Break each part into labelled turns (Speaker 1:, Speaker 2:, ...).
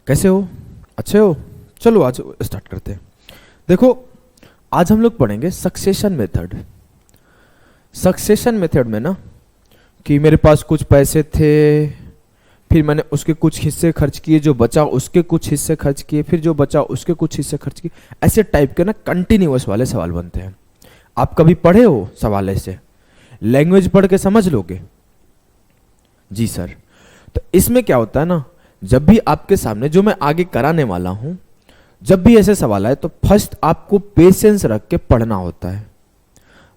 Speaker 1: कैसे हो? अच्छे हो? चलो आज स्टार्ट करते हैं। देखो, आज हम लोग पढ़ेंगे सक्सेशन मेथड। सक्सेशन मेथड में ना कि मेरे पास कुछ पैसे थे, फिर मैंने उसके कुछ हिस्से खर्च किए, जो बचा उसके कुछ हिस्से खर्च किए, फिर जो बचा उसके कुछ हिस्से खर्च किए, ऐसे टाइप के ना कंटिन्यूअस वाले सवाल बनते हैं। आप कभी पढ़े हो सवाल ऐसे? लैंग्वेज पढ़ के समझ लोगे? जी सर। तो इसमें क्या होता है ना, जब भी आपके सामने जो मैं आगे कराने वाला हूं, जब भी ऐसे सवाल आए तो फर्स्ट आपको पेशेंस रख के पढ़ना होता है।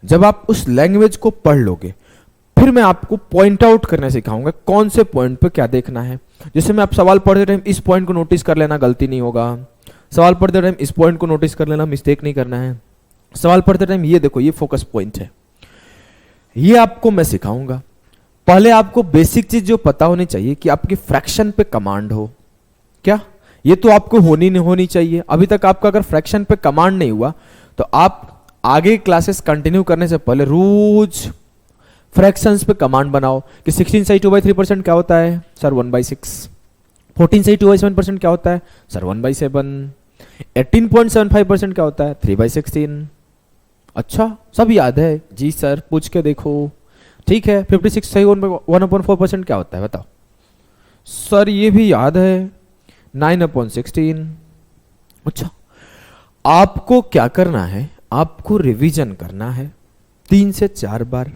Speaker 1: जब आप उस लैंग्वेज को पढ़ लोगे, फिर मैं आपको पॉइंट आउट करने सिखाऊंगा कौन से पॉइंट पे क्या देखना है। जैसे मैं आप सवाल पढ़ते टाइम इस पॉइंट को नोटिस कर लेना, गलती नहीं होगा। सवाल पढ़ते टाइम इस पॉइंट को नोटिस कर लेना, मिस्टेक नहीं करना है। सवाल पढ़ते टाइम ये देखो, ये फोकस पॉइंट है, ये आपको मैं सिखाऊंगा। पहले आपको बेसिक चीज जो पता होनी चाहिए कि आपकी फ्रैक्शन पे कमांड हो क्या, ये तो आपको होनी चाहिए। अभी तक आपका अगर फ्रैक्शन पे कमांड नहीं हुआ तो आप आगे क्लासेस कंटिन्यू करने से पहले रोज फ्रैक्शंस पे कमांड बनाओ कि 16 से 2/3% क्या होता है सर? 1/6। 14 से 2/7% क्या होता है सर? 1/7। 18.75% क्या होता है? 3/16। अच्छा, सब याद है? जी सर, पूछ के देखो। ठीक है, 56 सही 1/4% क्या होता है बताओ? सर ये भी याद है, 9/16। अच्छा, आपको क्या करना है, आपको रिवीजन करना है 3 से 4 बार।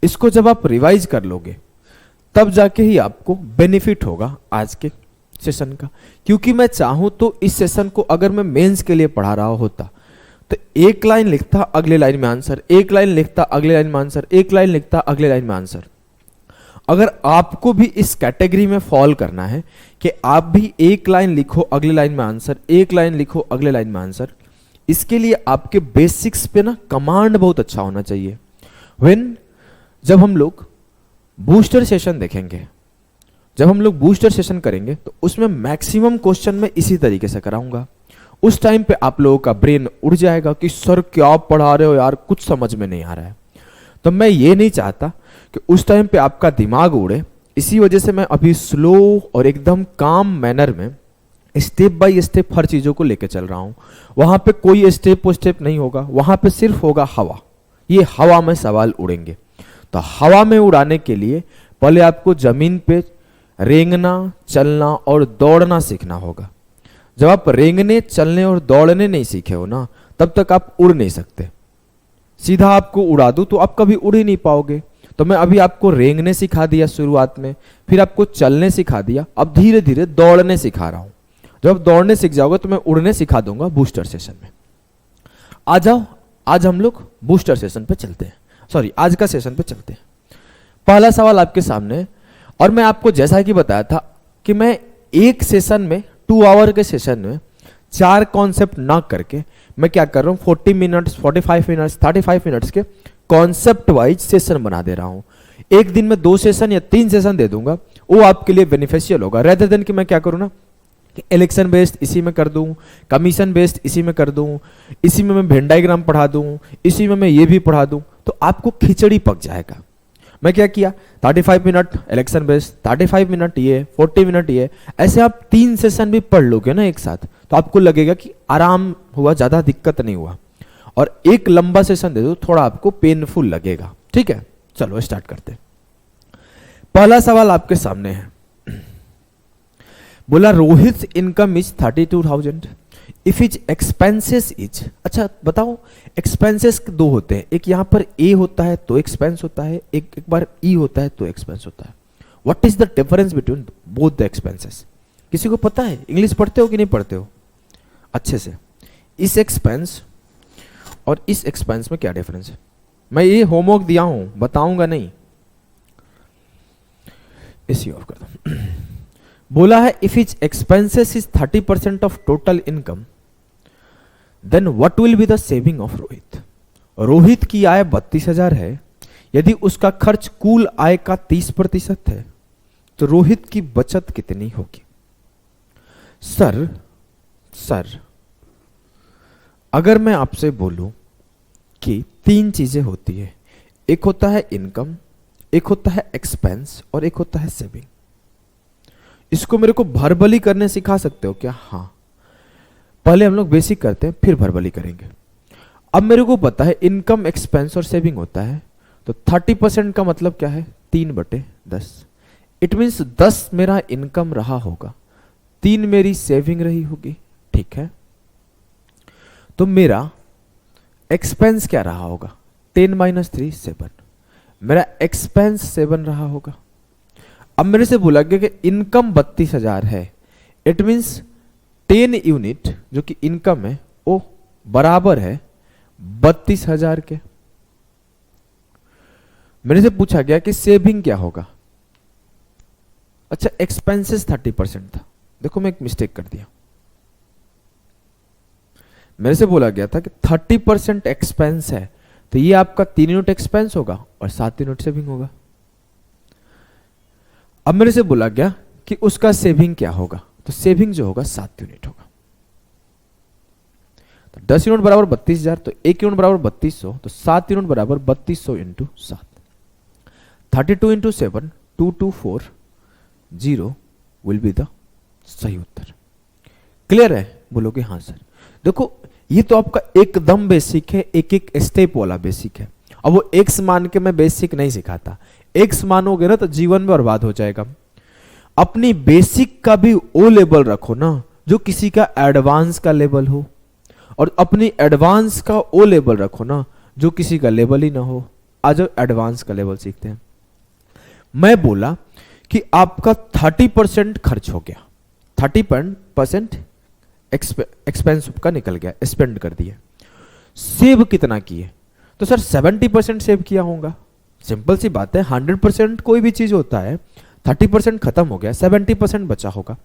Speaker 1: इसको जब आप रिवाइज कर लोगे तब जाके ही आपको बेनिफिट होगा आज के सेशन का। क्योंकि मैं चाहूं तो इस सेशन को अगर मैं मेंस के लिए पढ़ा रहा होता तो एक लाइन लिखता, अगले लाइन में आंसर, एक लाइन लिखता, अगले लाइन में आंसर, एक लाइन लिखता, अगले लाइन में आंसर। अगर आपको भी इस कैटेगरी में फॉल करना है कि आप भी एक लाइन लिखो, अगले लाइन में आंसर, एक लाइन लिखो, अगले लाइन में आंसर, इसके लिए आपके बेसिक्स पे ना कमांड बहुत अच्छा होना चाहिए। जब हम लोग बूस्टर सेशन देखेंगे, जब हम लोग बूस्टर सेशन करेंगे तो उसमें मैक्सिमम क्वेश्चन मैं इसी तरीके से कराऊंगा। उस टाइम पे आप लोगों का ब्रेन उड़ जाएगा कि सर क्या पढ़ा रहे हो यार, कुछ समझ में नहीं आ रहा है। तो मैं ये नहीं चाहता कि उस टाइम पे आपका दिमाग उड़े। इसी वजह से मैं अभी स्लो और एकदम काम मैनर में स्टेप बाय स्टेप हर चीजों को लेके चल रहा हूं। वहां पे कोई स्टेप नहीं होगा, वहां पे सिर्फ होगा हवा। ये हवा में सवाल उड़ेंगे। तो हवा में उड़ाने के लिए पहले आपको जमीन पे रेंगना, चलना और दौड़ना सीखना होगा। जब आप रेंगने, चलने और दौड़ने नहीं सीखे हो ना, तब तक आप उड़ नहीं सकते। सीधा आपको उड़ा दूं तो आप कभी उड़ ही नहीं पाओगे। तो मैं अभी आपको रेंगने सिखा दिया शुरुआत में, फिर आपको चलने सिखा दिया, अब धीरे धीरे दौड़ने सिखा रहा हूं। जब आप दौड़ने सीख जाओगे तो मैं उड़ने सिखा दूंगा बूस्टर सेशन में। आ जाओ, आज हम लोग बूस्टर सेशन पे चलते हैं, सॉरी आज का सेशन पे चलते हैं। पहला सवाल आपके सामने, और मैं आपको जैसा कि बताया था कि मैं एक सेशन में 2 आवर के सेशन में 4 कॉन्सेप्ट ना करके मैं क्या कर रहा हूं, 40 मिनट्स, 45 मिनट्स, 35 मिनट्स के कॉन्सेप्ट वाइज सेशन बना दे रहा हूं। एक दिन में 2 सेशन या 3 सेशन दे दूंगा, वो आपके लिए बेनिफिशियल होगा। रेदर देन कि मैं क्या करूं ना, इलेक्शन बेस्ड इसी में कर दूं, कमीशन बेस्ड इसी में कर दूं, इसी में मैं वेन डायग्राम पढ़ा दूं, इसी में मैं ये भी पढ़ा दूं, तो आपको खिचड़ी पक जाएगा। मैं क्या किया, 35 मिनट इलेक्शन बेस्ड, 35 मिनट ये, 40 मिनट ये, ऐसे आप 3 सेशन भी पढ़ लोगे ना एक साथ, तो आपको लगेगा कि आराम हुआ, ज्यादा दिक्कत नहीं हुआ। और एक लंबा सेशन दे दो, थोड़ा आपको पेनफुल लगेगा। ठीक है, चलो स्टार्ट करते हैं। पहला सवाल आपके सामने है, बोला Rohit income is 32,000 if is expenses is. अच्छा बताओ, एक्सपेंसेस 2 होते हैं, एक यहां पर ए होता है तो एक्सपेंस होता है, एक बार ई होता है तो एक्सपेंस होता है। What is the difference between both the expenses? किसी को पता है? इंग्लिश पढ़ते हो कि नहीं पढ़ते हो अच्छे से? इस एक्सपेंस और इस एक्सपेंस में क्या डिफरेंस है? मैं ये होमवर्क दिया हूं, बताऊंगा नहीं। इसी ऑफ कर दो। बोला है if is expenses is 30% of total income then what will be the saving of Rohit. Rohit की आय 32,000 है, यदि उसका खर्च कुल आय का 30% है तो रोहित की बचत कितनी होगी? सर अगर मैं आपसे बोलूं कि 3 चीजें होती है, एक होता है इनकम, एक होता है एक्सपेंस और एक होता है सेविंग। इसको मेरे को वर्बली करने सिखा सकते हो क्या? हाँ, पहले हम लोग बेसिक करते हैं फिर वर्बली करेंगे। अब मेरे को पता है इनकम, एक्सपेंस और सेविंग होता है, तो 30% का मतलब क्या है? 3/10। इट मीन्स 10 मेरा इनकम रहा होगा, 3 मेरी सेविंग रही होगी, ठीक है। तो मेरा एक्सपेंस क्या रहा होगा? 10 - 3 7। मेरा एक्सपेंस 7 रहा होगा। अब मेरे से बोला गया कि इनकम 32,000 है। इट मीन्स 10 यूनिट जो कि इनकम है वो बराबर है 32,000 के। मेरे से पूछा गया कि सेविंग क्या होगा। अच्छा, एक्सपेंसेस 30% था। देखो मैं एक मिस्टेक कर दिया। मेरे से बोला गया था कि 30% एक्सपेंस है, तो ये आपका 3 यूनिट एक्सपेंस होगा और 7 यूनिट सेविंग होगा। अब मेरे से बोला गया कि उसका सेविंग क्या होगा, तो सेविंग जो होगा 7 यूनिट होगा। तो 10 यूनिट बराबर 32,000, तो 1 यूनिट बराबर 3200, तो 7 यूनिट बराबर 3200 into 7। 32 into 7 2240 will be the सही उत्तर। क्लियर है? बोलोगे हाँ सर। देखो ये तो आपका एकदम बेसिक है, एक एक स्टेप वाला बेसिक है। अब वो एक्स मान के मैं बेसिक नहीं सिखाता, एक्स मानोगे ना तो जीवन में बर्बाद हो जाएगा। अपनी बेसिक का भी वो लेवल रखो ना जो किसी का एडवांस का लेवल हो, और अपनी एडवांस का वो लेवल रखो ना जो किसी का लेवल ही ना हो। आज एडवांस का लेवल सीखते हैं। मैं बोला कि आपका 30% खर्च हो गया, 30% एक्सपेंस का निकल गया, स्पेंड कर दिए। सेव कितना किए? तो सर 70% सेव किया होगा। सिंपल सी बात है, 100% कोई भी चीज होता है, 30% खत्म हो गया, 70% बचा होगा।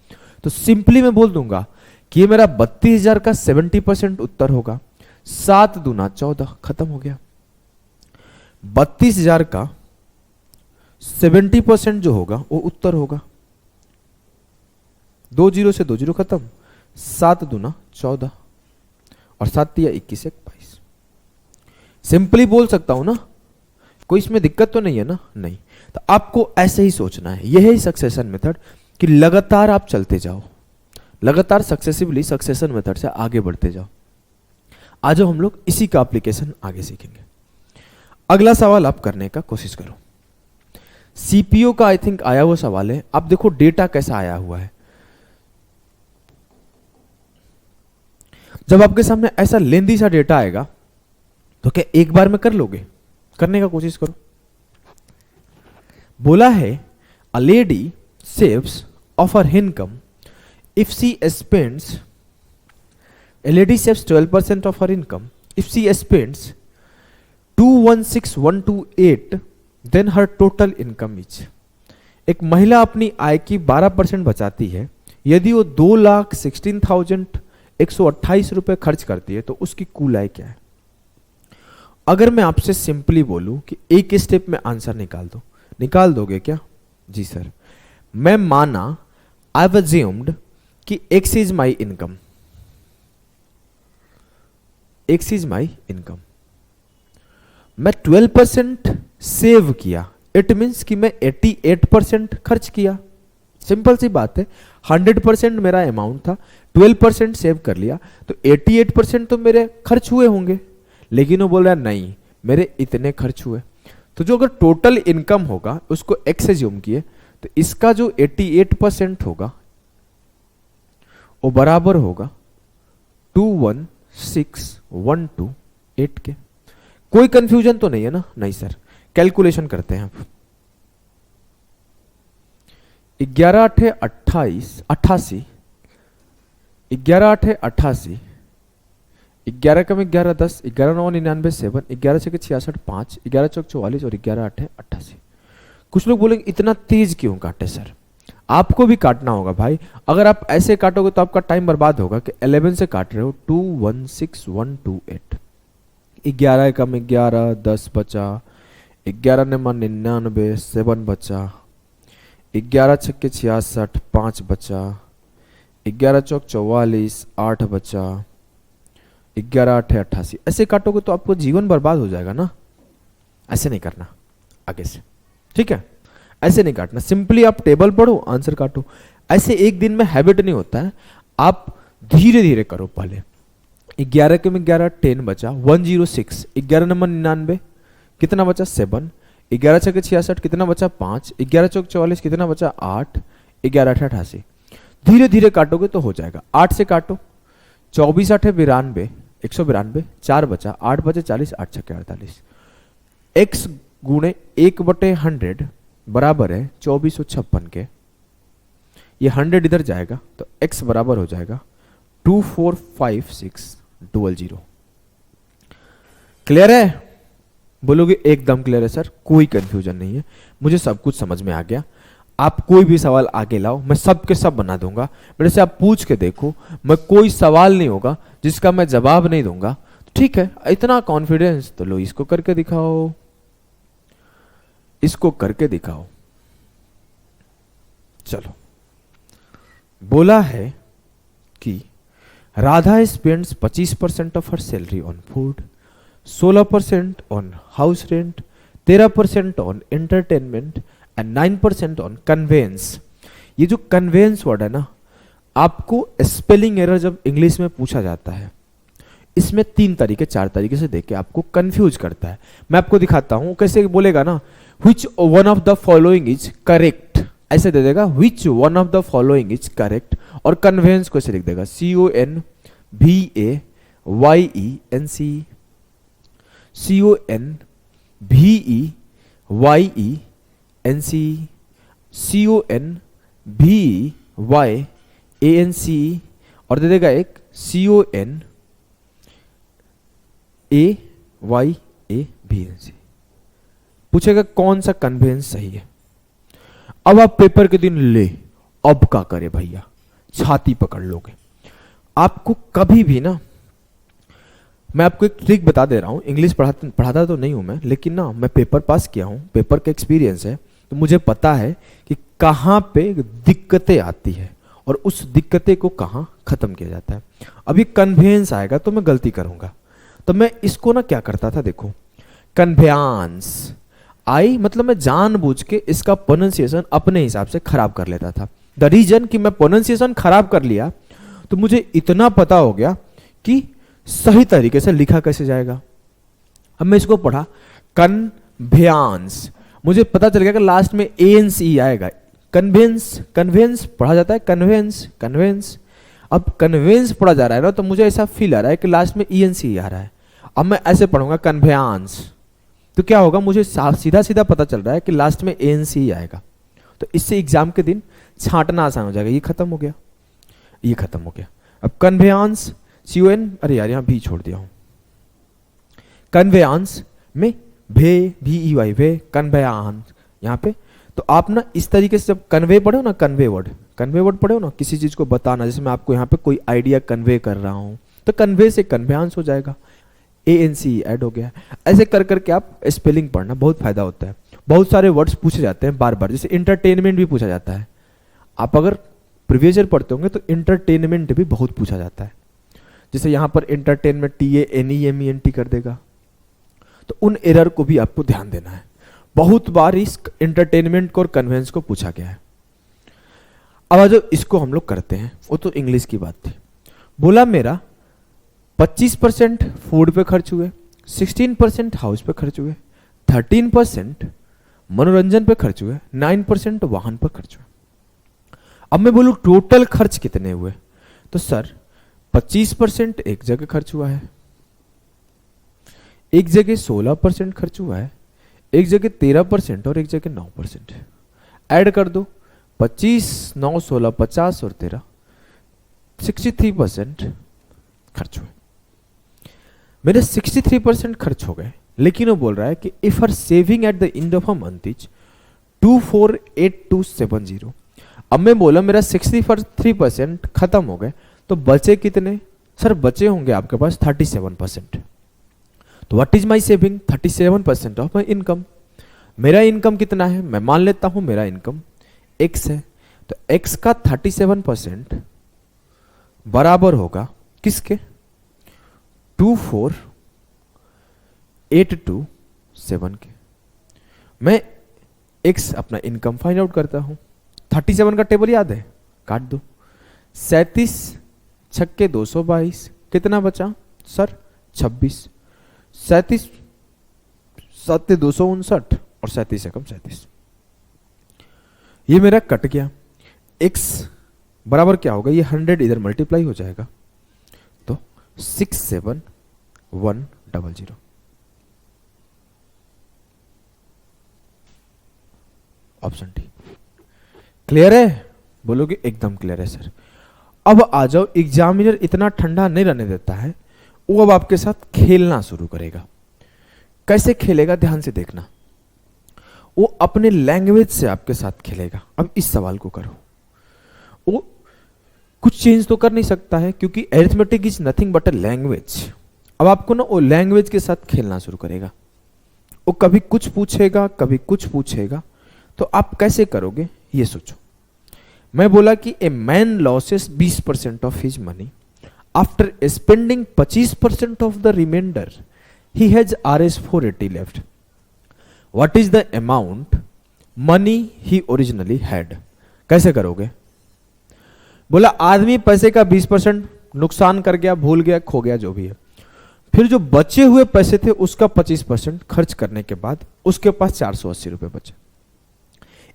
Speaker 1: तो सिंपली मैं बोल दूंगा कि ये मेरा 32,000 का 70% उत्तर होगा। 7 दूना 14, खत्म हो गया। 32,000 का 70% जो होगा वो उत्तर होगा। 2 जीरो से 2 जीरो खत्म, 7 दूना 14 और 7 तिया 21 1 22। सिंपली बोल सकता हूं ना, कोई इसमें दिक्कत तो नहीं है ना? नहीं। तो आपको ऐसे ही सोचना है, यह है सक्सेशन मेथड कि लगातार आप चलते जाओ, लगातार सक्सेसिवली सक्सेशन मेथड से आगे बढ़ते जाओ। आज हम लोग इसी का एप्लीकेशन आगे सीखेंगे। अगला सवाल आप करने का कोशिश करो। सीपीओ का आई थिंक आया हुआ सवाल है। आप देखो डेटा कैसा आया हुआ है। जब आपके सामने ऐसा लेंदी सा डेटा आएगा तो क्या एक बार में कर लोगे? करने का कोशिश करो। बोला है a lady saves of her income if she spends, a lady saves 12% of her income if she spends 216,128 then her total income is। एक महिला अपनी आय की 12% बचाती है, यदि वो 2,16,128 रुपए खर्च करती है तो उसकी कुल आय क्या है? अगर मैं आपसे सिंपली बोलूं कि एक स्टेप में आंसर निकाल दो, निकाल दोगे क्या? जी सर। मैं माना आई हैव अज्यूम्ड कि x is my income, x is my income. मैं 12% सेव किया, इट मीन्स कि मैं 88% खर्च किया। सिंपल सी बात है, 100% मेरा अमाउंट था, 12% सेव कर लिया, तो 88% तो मेरे खर्च हुए होंगे। लेकिन वो बोल रहा है नहीं, मेरे इतने खर्च हुए। तो जो अगर टोटल इनकम होगा उसको एक्स एज्यूम किए, तो इसका जो 88% होगा वो बराबर होगा 216,128 के। कोई कंफ्यूजन तो नहीं है ना? नहीं सर। कैलकुलेशन करते हैं आप। 11 8 28 88, 11 8 88, 11 कम 11 10, 11 9 99 7, 11 6 66 5, 11 चौक 44 और 11 8 88। कुछ लोग बोलेंगे इतना तेज क्यों काटे सर? आपको भी काटना होगा भाई। अगर आप ऐसे काटोगे तो आपका टाइम बर्बाद होगा कि 11 से काट रहे हो। 216,128, 11 कम 11 10 बचा, 11 9 99 7 बचा, 11 6 66 5 बचा, 11 चौक 44 8 बचा, 11 8 88। ऐसे काटोगे तो आपको जीवन बर्बाद हो जाएगा ना। ऐसे नहीं करना आगे से, ठीक है? ऐसे नहीं काटना। सिंपली आप टेबल पढ़ो, आंसर काटो। ऐसे एक दिन में हैबिट नहीं होता है, आप धीरे धीरे करो। पहले 11 के में 11, 10 बचा 106, 11 नंबर 99 कितना बचा 7, 11 छके 66 कितना बचा 5, 11 चौक 44 कितना बचा 8, 11 अठे 88। धीरे धीरे काटोगे तो हो जाएगा। 8 से काटो, 24 8 92, 192, 4 बचा, 8 बचे 40, 8 छके 48। x गुणे 1/100 बराबर है 2456 के। ये 100 इधर जाएगा तो x बराबर हो जाएगा 2456000। क्लियर है? बोलोगे एकदम क्लियर है सर, कोई कंफ्यूजन नहीं है, मुझे सब कुछ समझ में आ गया। आप कोई भी सवाल आगे लाओ, मैं सब के सब बना दूंगा। मेरे से आप पूछ के देखो, मैं कोई सवाल नहीं होगा जिसका मैं जवाब नहीं दूंगा। ठीक है, इतना कॉन्फिडेंस तो लो, इसको करके दिखाओ, इसको करके दिखाओ। चलो, बोला है कि Radha spends 25% of her salary on food, 16% on house rent, 13% on entertainment and 9% on conveyance. ये जो कन्वेंस वर्ड है ना, आपको स्पेलिंग एरर जब इंग्लिश में पूछा जाता है, इसमें 3 तरीके 4 तरीके से देके आपको कंफ्यूज करता है। मैं आपको दिखाता हूं कैसे बोलेगा ना, which one of the following is correct, ऐसे दे देगा which one of the following is correct, और कन्वेंस को ऐसे लिख देगा CONVAYENC, CONVEYANC, और दे देगा एक CONAYABNC। पूछेगा कौन सा कन्वेंस सही है। अब आप पेपर के दिन ले, अब क्या करे भैया, छाती पकड़ लोगे। आपको कभी भी ना, मैं आपको एक ट्रिक बता दे रहा हूं, इंग्लिश पढ़ाता तो नहीं हूं मैं, लेकिन ना मैं पेपर पास किया हूं, पेपर का एक्सपीरियंस है, तो मुझे पता है कि कहां पे दिक्कतें आती है और उस दिक्कतें को कहां खत्म किया जाता है। अभी कन्वेंस आएगा तो मैं गलती करूंगा, तो मैं इसको ना क्या करता था, देखो कन्वेंस आई मतलब मैं जानबूझ के इसका प्रोनाउंसिएशन अपने हिसाब से खराब कर लेता था। द रीजन कि मैं प्रोनाउंसिएशन खराब कर लिया तो मुझे इतना पता हो गया कि सही तरीके से लिखा कैसे जाएगा। अब मैं इसको पढ़ा कन्वेंस, मुझे पता चल गया कि लास्ट में एएनसी आएगा। कन्वेंस पढ़ा जाता है, कन्वेंस। अब कन्वेंस पढ़ा जा रहा है ना, तो मुझे ऐसा फील आ रहा है कि लास्ट में ईएनसी आ रहा है। अब मैं ऐसे पढ़ूंगा कन्वेंस, तो क्या होगा, मुझे सीधा सीधा पता चल रहा है कि लास्ट में एएनसी आएगा। तो इससे एग्जाम के दिन छांटना आसान हो जाएगा। ये खत्म हो गया, ये खत्म हो गया। अब कन्वेंस CON, अरे यार यहाँ भी छोड़ दिया हूं, कन्वेंस में VEY वे कन्वेंस यहाँ पे। तो आप ना इस तरीके से जब कन्वे पढ़ो ना, कन्वे वर्ड पढ़ो ना, किसी चीज को बताना, जैसे मैं आपको यहाँ पे कोई आइडिया कन्वे कर रहा हूं, तो कन्वे से कन्वेंस हो जाएगा, ANC ऐड हो गया। ऐसे कर करके आप स्पेलिंग पढ़ना, बहुत फायदा होता है। बहुत सारे वर्ड्स पूछे जाते हैं बार बार, जैसे इंटरटेनमेंट भी पूछा जाता है। आप अगर प्रीवियस ईयर पढ़ते होंगे तो इंटरटेनमेंट भी बहुत पूछा जाता है। जैसे यहां पर इंटरटेनमेंट TANEMENT कर देगा, तो उन एरर को भी आपको ध्यान देना है। बहुत बार इस इंटरटेनमेंट को और कन्वेंस को पूछा गया है। अब जो इसको हम लोग करते हैं, वो तो इंग्लिश की बात थी। बोला मेरा 25% फूड पे खर्च हुए, 16% हाउस पे खर्च हुए, 13% मनोरंजन पे खर्च हुए, 9% वाहन पर खर्च हुए। अब मैं बोलूं टोटल खर्च कितने हुए, तो सर 25% एक जगह खर्च हुआ है, एक जगह 16% खर्च हुआ है, एक जगह 13% और एक जगह 9%। ऐड कर दो, 25, 9, 16, 50 और 13, 63% खर्च हुए। मेरे 63% खर्च हो गए, लेकिन वो बोल रहा है कि if her saving at the end of a month is 248270। अब मैं बोला मेरा 63% खत्म हो गए, तो बचे कितने, सर बचे होंगे आपके पास 37%। तो what is my saving, 37% of my income. मेरा इनकम कितना है, मैं मान लेता हूं मेरा इनकम x है, तो x का 37% बराबर होगा किसके, 24827 के। मैं x अपना इनकम फाइंड आउट करता हूं। 37 का टेबल याद है, काट दो। 37 छक्के 222, कितना बचा सर 26। 37 7 259 और 37 से कम 37, ये मेरा कट गया। x बराबर क्या होगा, ये 100 इधर मल्टीप्लाई हो जाएगा तो 67100। Option D. क्लियर है? बोलोगे एकदम क्लियर है सर। अब आ जाओ, एग्जामिनर इतना ठंडा नहीं रहने देता है, वो अब आपके साथ खेलना शुरू करेगा। कैसे खेलेगा ध्यान से देखना, वो अपने लैंग्वेज से आपके साथ खेलेगा। अब इस सवाल को करो, वो कुछ चेंज तो कर नहीं सकता है क्योंकि arithmetic is nothing but a language. अब आपको ना वो लैंग्वेज के साथ खेलना शुरू करेगा, वो कभी कुछ पूछेगा कभी कुछ पूछेगा, तो आप कैसे करोगे ये सोचो। मैं बोला कि a man loses 20% of his money after spending 25% of the remainder, he has RS 480 left, what is the amount money he originally had. कैसे करोगे? बोला आदमी पैसे का 20% नुकसान कर गया, भूल गया, खो गया, जो भी है, फिर जो बचे हुए पैसे थे उसका 25% खर्च करने के बाद उसके पास 480 रुपए बचे।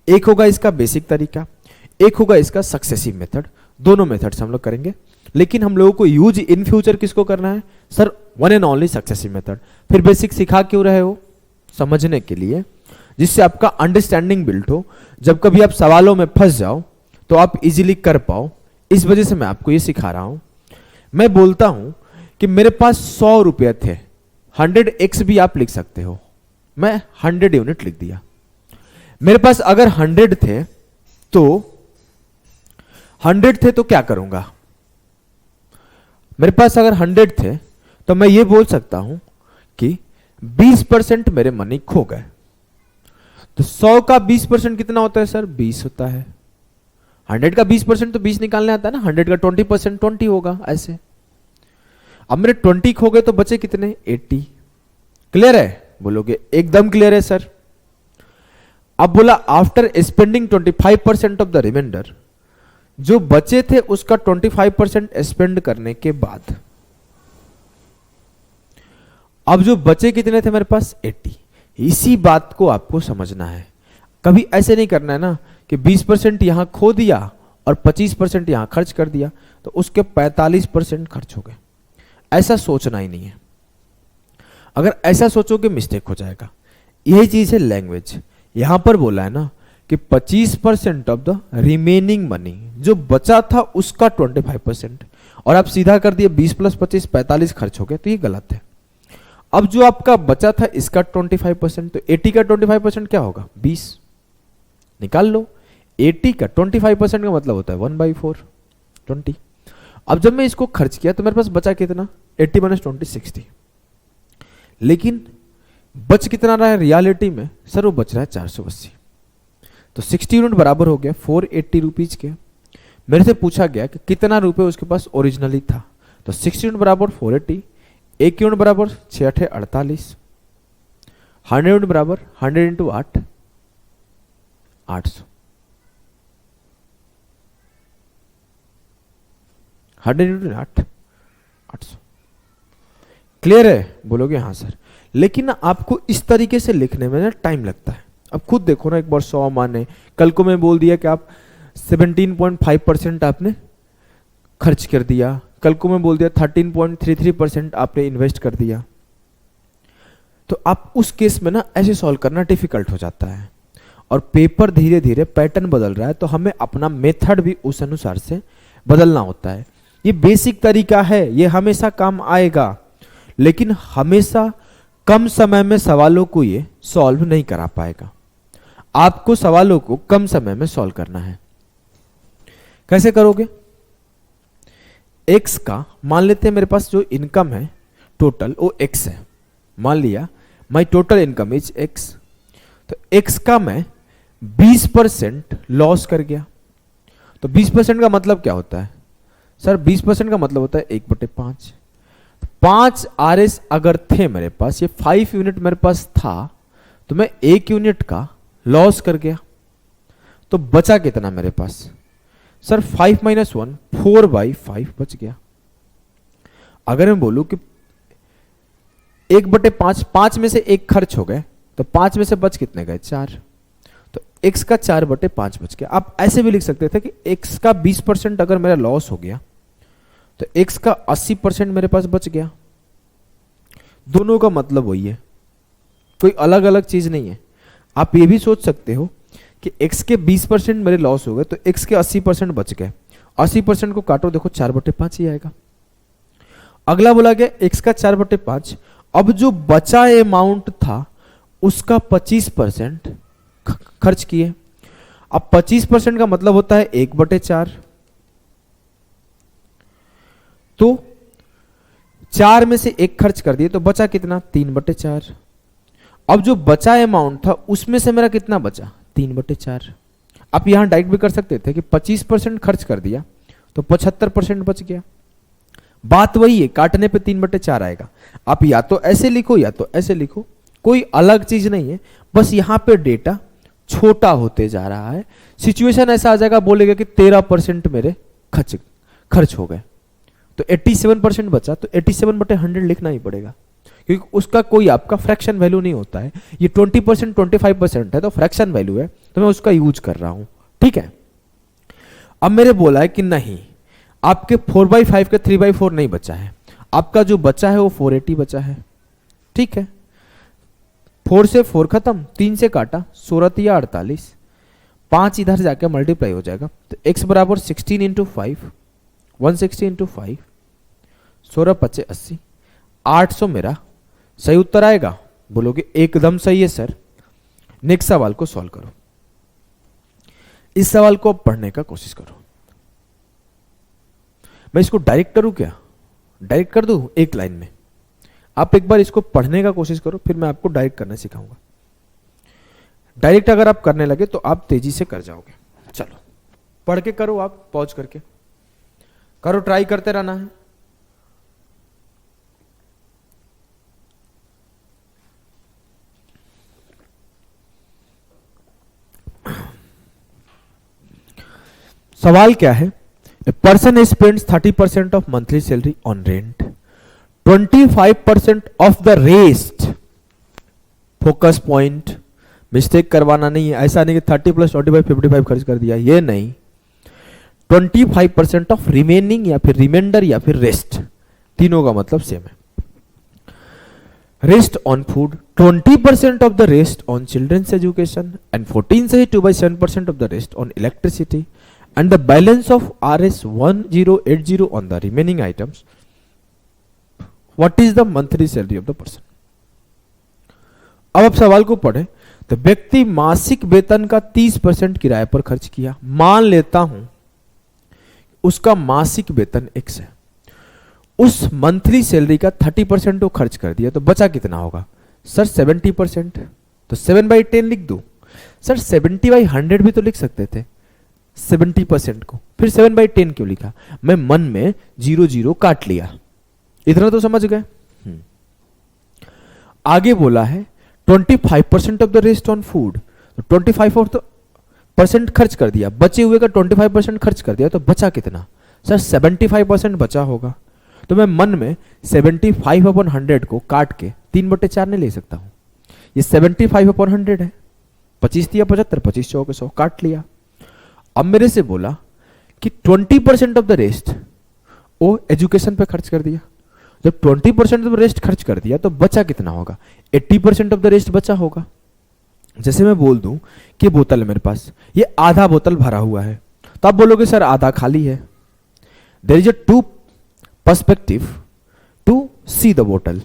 Speaker 1: एक होगा इसका बेसिक तरीका, एक होगा इसका सक्सेसिव मेथड। दोनों मेथड्स हम लोग करेंगे, लेकिन हम लोगों को यूज इन फ्यूचर किसको करना है sir? One and only successive method. फिर बेसिक सिखा क्यों रहे हो? समझने के लिए, जिससे आपका अंडरस्टैंडिंग बिल्ड हो, जब कभी आप सवालों में फंस जाओ तो आप इजीली कर पाओ। इस वजह से मैं आपको ये सिखा रहा हूं। मैं बोलता हूं कि मेरे पास 100 रुपये थे, 100x भी आप लिख सकते हो, मैं 100 यूनिट लिख दिया। मेरे पास अगर 100 थे तो क्या करूंगा? मेरे पास अगर 100 थे तो मैं ये बोल सकता हूं कि 20% मेरे मनी खो गए। तो 100 का 20% कितना होता है सर? 20 होता है। 100 का 20% तो 20 निकालने आता है ना, 100 का 20% 20 होगा ऐसे। अब मेरे 20 खो गए तो बचे कितने? 80। क्लियर है? बोलोगे एकदम क्लियर है सर। अब बोला after spending 25% of the remainder, जो बचे थे उसका 25% स्पेंड करने के बाद अब जो बचे कितने थे मेरे पास? 80। इसी बात को आपको समझना है। कभी ऐसे नहीं करना है ना कि 20% यहां खो दिया और 25% यहां खर्च कर दिया तो उसके 45% खर्च हो गए। ऐसा सोचना ही नहीं है। अगर ऐसा सोचोगे मिस्टेक हो जाएगा। यही चीज है लैंग्वेज। यहां पर बोला है ना कि 25% ऑफ द रिमेनिंग मनी, जो बचा था उसका 25%, और आप सीधा कर दिए 20 + 25 45 खर्च हो गए, तो ये गलत है। अब जो आपका बचा था इसका 25%, तो 80 का 25% क्या होगा? 20 निकाल लो। 80 का 25% का मतलब होता है 1/4 20। अब जब मैं इसको खर्च किया तो मेरे पास बचा कितना? 80 - 20 60। लेकिन बच कितना रहा है रियलिटी में सर? वो बच रहा है 480। तो 60 यूनिट बराबर हो गया 480 रुपीज के। मेरे से पूछा गया कि कितना रुपए उसके पास ओरिजिनली था, तो 60 यूनिट बराबर 480, 1 यूनिट बराबर 6 × 8 = 48, 100 यूनिट बराबर 100 × 8 800, 100 × 8 800। क्लियर है? बोलोगे हाँ सर। लेकिन ना आपको इस तरीके से लिखने में ना टाइम लगता है। अब खुद देखो ना, एक बार 100 माने, कल को मैं बोल दिया कि आप 17.5% आपने खर्च कर दिया, कल को मैं बोल दिया 13.33% आपने इन्वेस्ट कर दिया, तो आप उस केस में ना ऐसे सॉल्व करना डिफिकल्ट हो जाता है। और पेपर धीरे धीरे पैटर्न बदल रहा है, तो हमें अपना मेथड भी उस अनुसार से बदलना होता है। ये बेसिक तरीका है, ये हमेशा काम आएगा, लेकिन हमेशा कम समय में सवालों को ये सॉल्व नहीं करा पाएगा। आपको सवालों को कम समय में सॉल्व करना है। कैसे करोगे? एक्स का मान लेते हैं मेरे पास जो इनकम है टोटल वो एक्स है। मान लिया माई टोटल इनकम इज एक्स, तो एक्स का मैं 20% लॉस कर गया। तो 20% का मतलब क्या होता है सर? 20% का मतलब होता है 1/5। 5 RS अगर थे मेरे पास, ये 5 यूनिट मेरे पास था, तो मैं 1 यूनिट का लॉस कर गया, तो बचा कितना मेरे पास? सर 5 माइनस 1 4/5 बच गया। अगर मैं बोलूं कि 1/5, 5 में से 1 खर्च हो गए तो 5 में से बच कितने गए? 4। तो x का 4/5 बच गया। आप ऐसे भी लिख सकते थे कि x का 20% अगर मेरा लॉस हो गया तो x का 80% मेरे पास बच गया। दोनों का मतलब वही है, कोई अलग अलग चीज नहीं है। आप ये भी सोच सकते हो कि x के 20% मेरे लॉस हो गए तो x के 80% बच गए। 80% को काटो, देखो 4/5 ही आएगा। अगला बोला गया x का 4/5, अब जो बचा अमाउंट था उसका 25% खर्च किए। अब 25% का मतलब होता है 1/4। तो 4 में से 1 खर्च कर दिए तो बचा कितना? 3/4। अब जो बचा अमाउंट था उसमें से मेरा कितना बचा? 3/4। आप यहां डायरेक्ट भी कर सकते थे कि 25% खर्च कर दिया तो 75% बच गया। बात वही है, काटने पे 3/4 आएगा। आप या तो ऐसे लिखो या तो ऐसे लिखो, कोई अलग चीज नहीं है, बस यहां पे डेटा छोटा होते जा रहा है। सिचुएशन ऐसा आ जाएगा, बोलेगा कि 13% मेरे खर्च हो गए तो 87% बचा, तो 87/100 लिखना ही पड़ेगा क्योंकि उसका कोई आपका फ्रैक्शन वैल्यू नहीं होता है। ये 20% 25% है तो फ्रैक्शन वैल्यू है, तो मैं उसका यूज कर रहा हूं। ठीक है, अब मेरे बोला है कि नहीं, आपके 4/5 के 3/4 नहीं बचा है, आपका जो बचा है वो 480 बचा है। ठीक है, 4 से 4 खत्म, 3 से काटा, 16 या 48, 5 इधर जाके मल्टीप्लाई हो जाएगा तो x बराबर 16 इंटू 5, 160 इंटू 5, 16×5 80, 800 मेरा सही उत्तर आएगा। बोलोगे एकदम सही है सर। नेक्स्ट सवाल को सॉल्व करो। इस सवाल को अब पढ़ने का कोशिश करो। मैं इसको डायरेक्ट करूं क्या? डायरेक्ट कर दूं एक लाइन में? आप एक बार इसको पढ़ने का कोशिश करो, फिर मैं आपको डायरेक्ट करना सिखाऊंगा। डायरेक्ट अगर आप करने लगे तो आप तेजी से कर जाओगे। चलो पढ़ के करो, आप पॉज करके करो, ट्राई करते रहना है। सवाल क्या है? A person spends 30% of monthly salary on rent, 25% of the rest. Focus point, mistake करवाना नहीं है। ऐसा नहीं कि 30 + 25 55 खर्च कर दिया, ये नहीं। 25% ऑफ रिमेनिंग या फिर रिमाइंडर या फिर रेस्ट, तीनों का मतलब सेम है। Rest on food, 20% of the rest on children's education and 14 से 2/7% of the rest on electricity and the balance of Rs 1080 on the remaining items. What is the monthly salary of the person? अब आप सवाल को पढ़ें तो व्यक्ति मासिक वेतन का 30% किराए पर खर्च किया। मान लेता हूं उसका मासिक वेतन x है, उस मंथली सैलरी का 30% वो खर्च कर दिया तो बचा कितना होगा? सर 70%। तो 7/10 लिख दूं? सर 70/100 भी तो लिख सकते थे 70% को, फिर 7/10 क्यों लिखा? मैं मन में 0 काट लिया। इतना तो समझ गए। आगे बोला है 25% of the rest on food, 25% खर्च कर दिया, बचे हुए का 25% खर्च कर दिया तो बचा कितना? सर 75% बचा होगा। तो मैं मन में 75/100 को काट के 3/4 नहीं ले सकता हूं। ये 75/100 है, 25 दिया 75, 25 चौके 100, काट लिया। अब मेरे से बोला कि 20% ऑफ द रेस्ट वो एजुकेशन पे खर्च कर दिया। जब 20% ऑफ रेस्ट खर्च कर दिया तो बचा कितना होगा? 80% ऑफ द रेस्ट बचा होगा। जैसे मैं बोल दूं कि बोतल है मेरे पास, ये आधा बोतल भरा हुआ है, तो आप बोलोगे सर आधा खाली है। There is a two perspective to see the बोतल।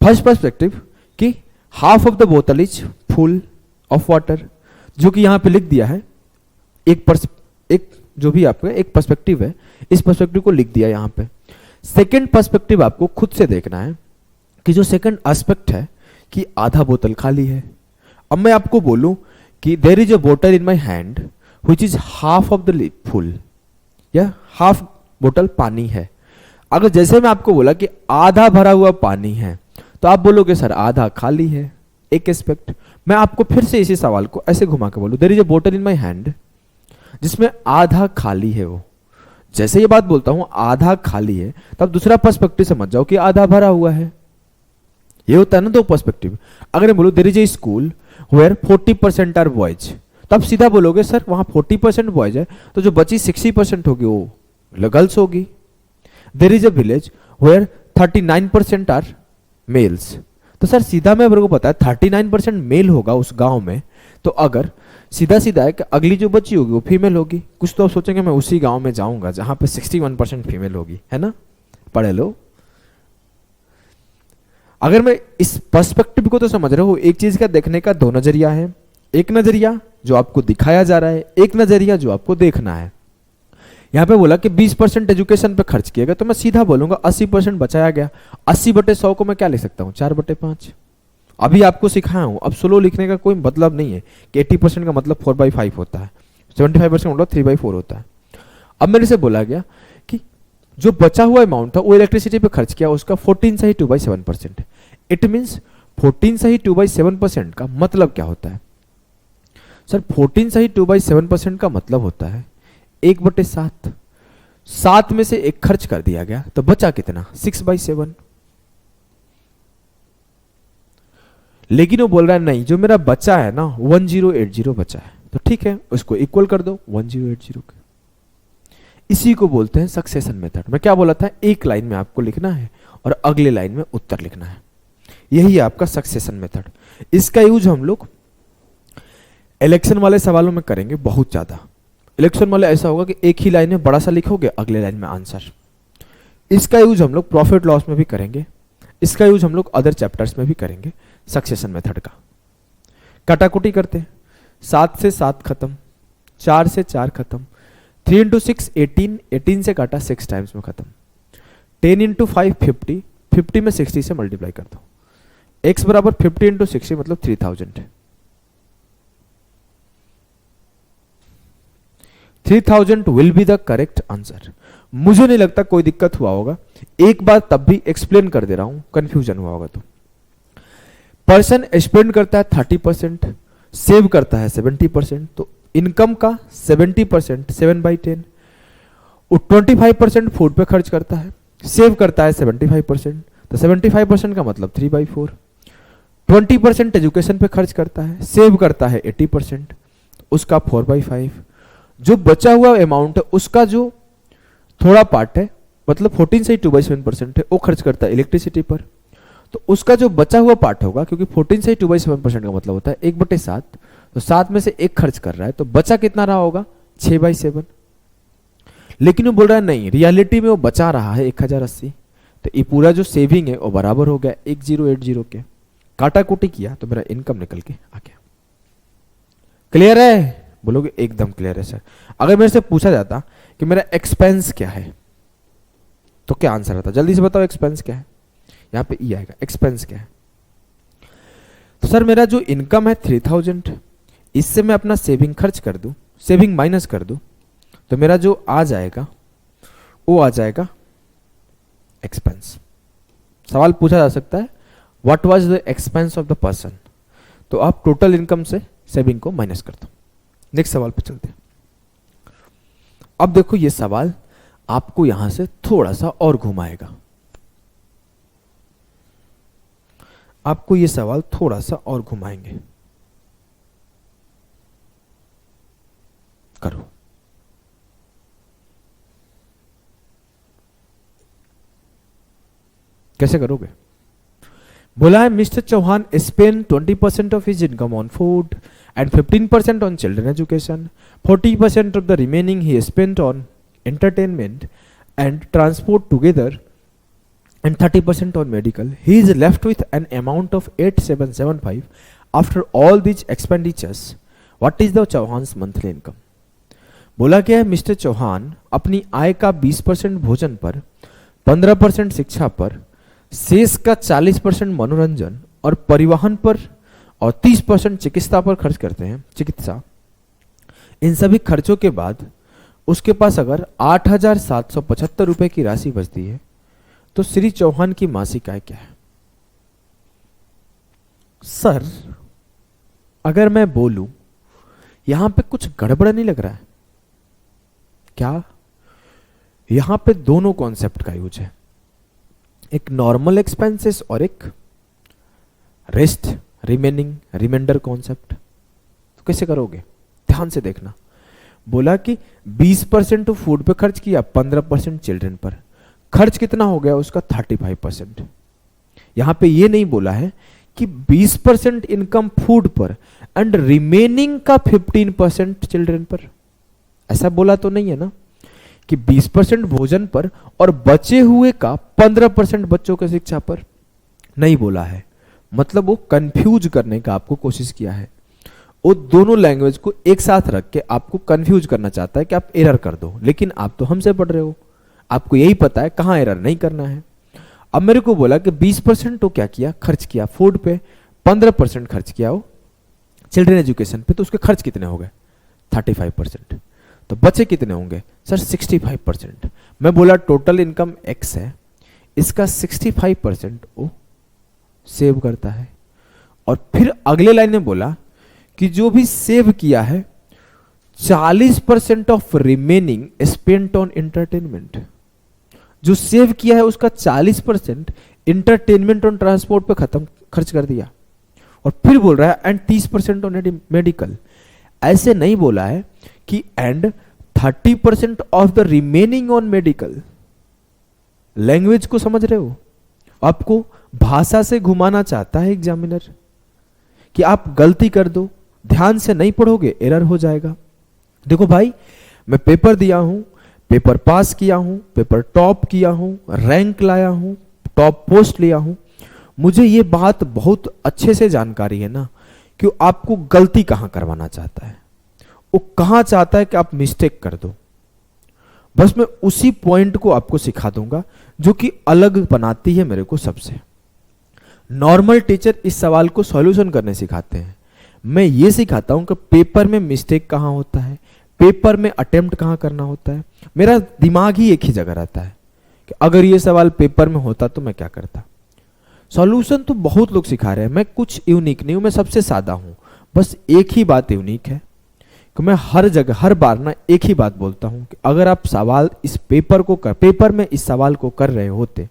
Speaker 1: फर्स्ट पर्सपेक्टिव कि हाफ ऑफ द बोतल इज फुल ऑफ वाटर, जो कि यहां पे लिख दिया है। एक जो भी आपका एक पर्सपेक्टिव है, इस पर्सपेक्टिव को लिख दिया यहां पे। सेकंड पर्सपेक्टिव आपको खुद से देखना है कि जो सेकंड एस्पेक्ट है कि आधा बोतल खाली है। अब मैं आपको बोलूं कि देयर इज अ बोतल in my hand which is half of the full, या हाफ बोतल पानी है। अगर जैसे मैं आपको बोला कि आधा भरा हुआ पानी है तो आप बोलोगे सर आधा खाली है, एक एस्पेक्ट। मैं आपको फिर से इसी सवाल को ऐसे घुमा के बोलूं, देयर इज अ बोतल इन माय हैंड, जिसमें आधा खाली है। वो जैसे ये बात बोलता हूं आधा खाली है, तब दूसरा पर्सपेक्टिव समझ जाओ कि आधा भरा हुआ है। ये होता है ना दो पर्सपेक्टिव। अगर मैं बोलूं there is a school where 40% are boys, तब सीधा बोलोगे सर वहां 40% बॉयज है, तो जो बची 60% होगी वो गर्ल्स होगी। There is a village where 39% are males, तो सर सीधा मैं मेरे को पता है 39% मेल होगा उस गांव में, तो अगर सीधा सीधा है कि अगली जो बची होगी वो फीमेल होगी। कुछ तो सोचेंगे मैं उसी गांव में जाऊंगा जहां पे 61% फीमेल होगी, है ना, पढ़े लो। अगर मैं इस पर्सपेक्टिव को तो समझ रहे हो, एक चीज का देखने का दो नजरिया है, एक नजरिया जो आपको दिखाया जा रहा है, एक नजरिया जो आपको देखना है। यहां पे बोला कि 20% एजुकेशन पे खर्च किया गया, तो मैं सीधा बोलूंगा 80% बचाया गया। 80/100 को मैं क्या लिख सकता हूं, 4/5। अभी आपको सिखाया हूं, अब स्लो लिखने का कोई मतलब नहीं है कि 80% का मतलब 4/5 होता है, 75% मतलब 3/4 होता है। अब मेरे से बोला गया कि जो बचा हुआ अमाउंट था वो इलेक्ट्रिसिटी पे खर्च किया, उसका 14 से ही 2/7% है। इट मीन्स 14 से ही 2/7% का मतलब क्या होता है सर? 14 से ही 2/7% का मतलब होता है 1/7। 7 में से एक खर्च कर दिया गया, तो बचा कितना, 6/7। लेकिन वो बोल रहा है नहीं, जो मेरा बचा है ना 1080 बचा है, तो ठीक है उसको इक्वल कर दो 1080 के। इसी को बोलते हैं सक्सेशन मेथड। मैं क्या बोला था, एक लाइन में आपको लिखना है और अगले लाइन में उत्तर लिखना है, यही है आपका सक्सेशन मेथड। इसका यूज हम लोग इलेक्शन वाले सवालों में करेंगे बहुत ज्यादा। इलेक्शन वाले ऐसा होगा कि एक ही लाइन में बड़ा सा लिखोगे, अगले लाइन में आंसर। इसका यूज हम लोग प्रॉफिट लॉस में भी करेंगे, इसका यूज हम लोग अदर चैप्टर्स में भी करेंगे। सक्सेशन मेथड का काटाकुटी करते हैं, 7 से 7 खत्म, 4 से 4 खत्म, 3 इंटू 6 18, 18 से काटा 6 टाइम्स में खत्म, 10 इंटू 5 50, 50 में 60 से मल्टीप्लाई कर दो। x बराबर 50 इंटू 60 मतलब 3000 है। 3000 will be the correct answer. मुझे नहीं लगता कोई दिक्कत हुआ होगा, एक बार तब भी एक्सप्लेन कर दे रहा हूं, कंफ्यूजन हुआ होगा तो। पर्सन स्पेंड करता है 30%, सेव करता है 70%, तो इनकम का 70% 7/10, 25% फूड पे खर्च करता है, सेव करता है 75%, तो 75% का मतलब 3/4। 20% एजुकेशन पे खर्च करता है, सेव करता है 80%, उसका 4/5। जो बचा हुआ अमाउंट है उसका जो थोड़ा पार्ट है, मतलब 14 से 2/7% है, वो खर्च करता है इलेक्ट्रिसिटी पर, तो उसका जो बचा हुआ पार्ट होगा, क्योंकि 14 से 2/7% का मतलब होता है 1/7, तो 7 में से एक खर्च कर रहा है, तो बचा कितना रहा होगा, 6/7। लेकिन वो बोल रहा है नहीं, रियलिटी में वो बचा रहा है 1080, तो ये पूरा जो सेविंग है वो बराबर हो गया 1080 के। काटाकुटी किया तो मेरा इनकम निकल के आ गया। क्लियर है? बोलोगे एकदम क्लियर है सर। अगर मेरे से पूछा जाता कि मेरा एक्सपेंस क्या है, तो क्या आंसर आता? जल्दी से बताओ एक्सपेंस क्या है। यहां पे ई आएगा, एक्सपेंस क्या है? तो सर मेरा जो इनकम है 3000, इससे मैं अपना सेविंग खर्च कर दूं, सेविंग माइनस कर दूं, तो मेरा जो आ जाएगा वो आ जाएगा एक्सपेंस। सवाल पूछा जा सकता है what was the expense of the person, तो आप टोटल इनकम से सेविंग को माइनस कर दो। नेक्स्ट सवाल पे चलते हैं। अब देखो ये सवाल आपको यहां से थोड़ा सा और घुमाएगा, आपको ये सवाल थोड़ा सा और घुमाएंगे। करो। कैसे करोगे? बोला है mister Chauhan spend 20% of his income on food and 15% on children education, 40% of the remaining he spent on entertainment and transport together, and 30% on medical. He is left with an amount of 8775. After all these expenditures, what is the Chauhan's monthly income? बोला गया है mister Chauhan अपनी आय का 20% भोजन पर, 15% शिक्षा पर, शेष का 40% मनोरंजन और परिवहन पर और 30% चिकित्सा पर खर्च करते हैं, चिकित्सा। इन सभी खर्चों के बाद उसके पास अगर 8775 रुपए की राशि बचती है, तो श्री चौहान की मासिक आय क्या है? सर अगर मैं बोलूं यहां पे कुछ गड़बड़ नहीं लग रहा है? क्या? यहां पे दोनों कॉन्सेप्ट का यूज है, एक नॉर्मल एक्सपेंसेस और एक रेस्ट रिमेनिंग रिमाइंडर कॉन्सेप्ट। तो कैसे करोगे, ध्यान से देखना। बोला कि 20% तो फूड पे खर्च किया, 15% चिल्ड्रन पर। खर्च कितना हो गया उसका? 35%। यहां पे ये नहीं बोला है कि 20% इनकम फूड पर एंड रिमेनिंग का 15% चिल्ड्रन पर। ऐसा बोला तो नहीं है ना कि 20% भोजन पर और बचे हुए का 15% बच्चों की शिक्षा पर। नहीं बोला है, मतलब वो कंफ्यूज करने का आपको कोशिश किया है। वो दोनों लैंग्वेज को एक साथ रख के आपको कंफ्यूज करना चाहता है कि आप एरर कर दो, लेकिन आप तो हमसे पढ़ रहे हो, आपको यही पता है कहां एरर नहीं करना है। अब मेरे को बोला कि 20% तो क्या किया, खर्च किया फूड पे, 15% खर्च किया वो चिल्ड्रन एजुकेशन पे, तो उसके खर्च कितने हो गए? 35%। तो बचे कितने होंगे सर? 65%। मैं बोला टोटल इनकम x है, इसका 65% वो सेव करता है। और फिर अगले लाइन में बोला कि जो भी सेव किया है 40% of remaining spent on entertainment. जो सेव किया है उसका 40% इंटरटेनमेंट और ट्रांसपोर्ट पे खत्म खर्च कर दिया। और फिर बोल रहा है एंड 30% ऑन मेडिकल। ऐसे नहीं बोला है कि and 30% of the remaining on medical. Language को समझ रहे हो? आपको भाषा से घुमाना चाहता है एग्जामिनर कि आप गलती कर दो, ध्यान से नहीं पढ़ोगे एरर हो जाएगा। देखो भाई, मैं पेपर दिया हूं, पेपर पास किया हूं, पेपर टॉप किया हूं, रैंक लाया हूं, टॉप पोस्ट लिया हूं। मुझे ये बात बहुत अच्छे से जानकारी है ना कि आपको गलती कहां करवाना चाहता है, वो कहां चाहता है कि आप मिस्टेक कर दो। बस मैं उसी पॉइंट को आपको सिखा दूंगा जो कि अलग बनाती है मेरे को सबसे। नॉर्मल टीचर इस सवाल को सॉल्यूशन करने सिखाते हैं, मैं ये सिखाता हूं कि पेपर में मिस्टेक कहां होता है, पेपर में अटेम्प्ट कहां करना होता है। मेरा दिमाग ही एक ही जगह रहता है कि अगर ये सवाल पेपर में होता तो मैं क्या करता। सॉल्यूशन तो बहुत लोग सिखा रहे हैं, मैं कुछ यूनिक नहीं हूं, मैं सबसे सादा हूं। बस एक ही बात यूनिक है कि मैं हर जगह हर बार ना एक ही बात बोलता हूं कि अगर आप सवाल इस पेपर में इस सवाल को कर रहे होते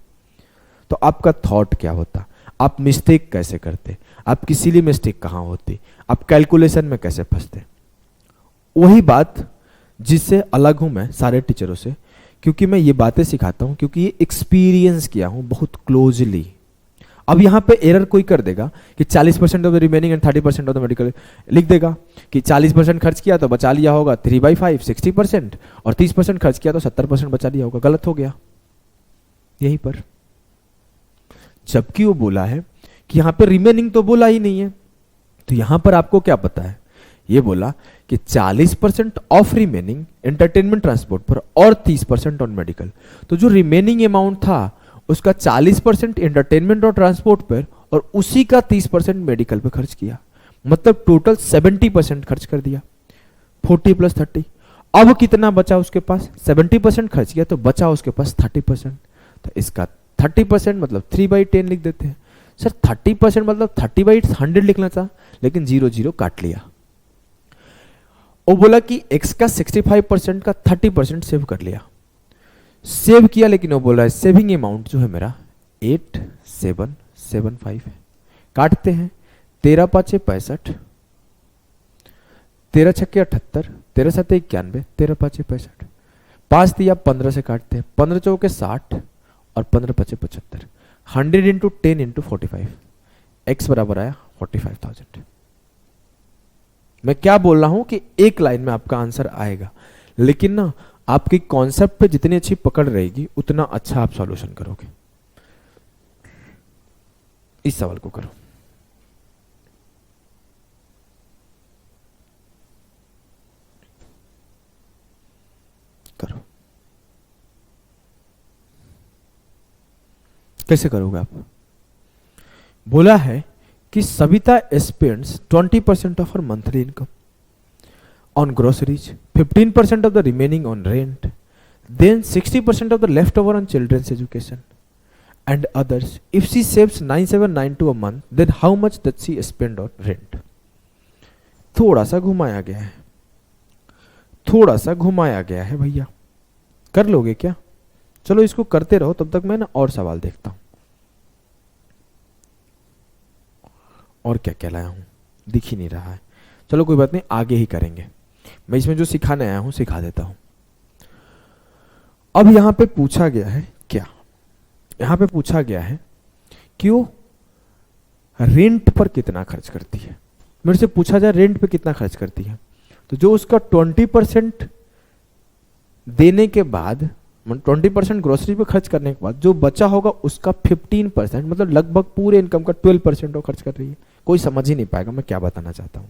Speaker 1: तो आपका थॉट क्या होता, आप मिस्टेक कैसे करते, आपकी सिली मिस्टेक कहां होती, आप कैलकुलेशन में कैसे फंसते। वही बात जिससे अलग हूं मैं सारे टीचरों से, क्योंकि मैं ये बातें सिखाता हूं क्योंकि ये एक्सपीरियंस किया हूं बहुत क्लोजली। अब यहां पे एरर कोई कर देगा कि 40% of the remaining and 30% of the medical, लिख देगा कि 40% खर्च किया तो बचा लिया होगा 3/5 60%, और 30% खर्च किया तो 70% बचा लिया होगा। गलत हो गया यहीं पर, जबकि वो बोला है कि यहां पे रिमेनिंग तो बोला ही नहीं है। तो यहां पर आपको क्या पता है, ये बोला कि 40% ऑफ रिमेनिंग एंटरटेनमेंट ट्रांसपोर्ट पर और 30% ऑन मेडिकल। तो जो रिमेनिंग अमाउंट था उसका 40% एंटरटेनमेंट और ट्रांसपोर्ट पर और उसी का 30% मेडिकल पे खर्च किया, मतलब टोटल 70% खर्च कर दिया। 40 + 30, अब कितना बचा उसके पास? 70% खर्च किया तो बचा उसके पास 30%। तो इसका 30% मतलब 3/10 लिख देते हैं। सर 30% मतलब 30/100 लिखना था, लेकिन 0 0 काट लिया। वो बोला कि x का 65% का 30% सेव कर लिया, सेव किया, लेकिन वो बोल रहा है सेविंग अमाउंट जो है मेरा 8775 है। काटते हैं, 13 × 5 = 65, 13 × 6 = 78, 13 × 7 = 91, 13 × 5 = 65। 5 दिया, 15 से काटते हैं, 15 × 4 = 60 और 15 × 5 = 75। 100 × 10 × 45, x बराबर आया 45,000। मैं क्या बोल रहा हूं कि एक लाइन में आपका आंसर आएगा, लेकिन ना आपकी कॉन्सेप्ट पे जितनी अच्छी पकड़ रहेगी उतना अच्छा आप सॉल्यूशन करोगे। इस सवाल को करो, करो। कैसे करोगे आप? बोला है कि Savita spends 20% of her monthly income on groceries, 15% of the remaining on rent, then 60% of the leftover on children's education and others. If she saves 9792 a month, then how much does she spend on rent? थोड़ा सा घुमाया गया है, थोड़ा सा घुमाया गया है भैया। कर लोगे क्या? चलो इसको करते रहो, तब तक मैं ना और सवाल देखता हूं और क्या क्या लाया हूं, दिख ही नहीं रहा है। चलो कोई बात नहीं, आगे ही करेंगे। मैं इसमें जो सिखाने आया हूं सिखा देता हूं। अब यहां पे पूछा गया है क्या, यहां पे पूछा गया है कि वो रेंट पर कितना खर्च करती है। मेरे से पूछा जाए रेंट पे कितना खर्च करती है, तो जो उसका 20% देने के बाद, 20% ग्रोसरी पे खर्च करने के बाद जो बचा होगा उसका 15%, मतलब लगभग पूरे इनकम का 12% वो खर्च कर रही है। कोई समझ ही नहीं पाएगा मैं क्या बताना चाहता हूं।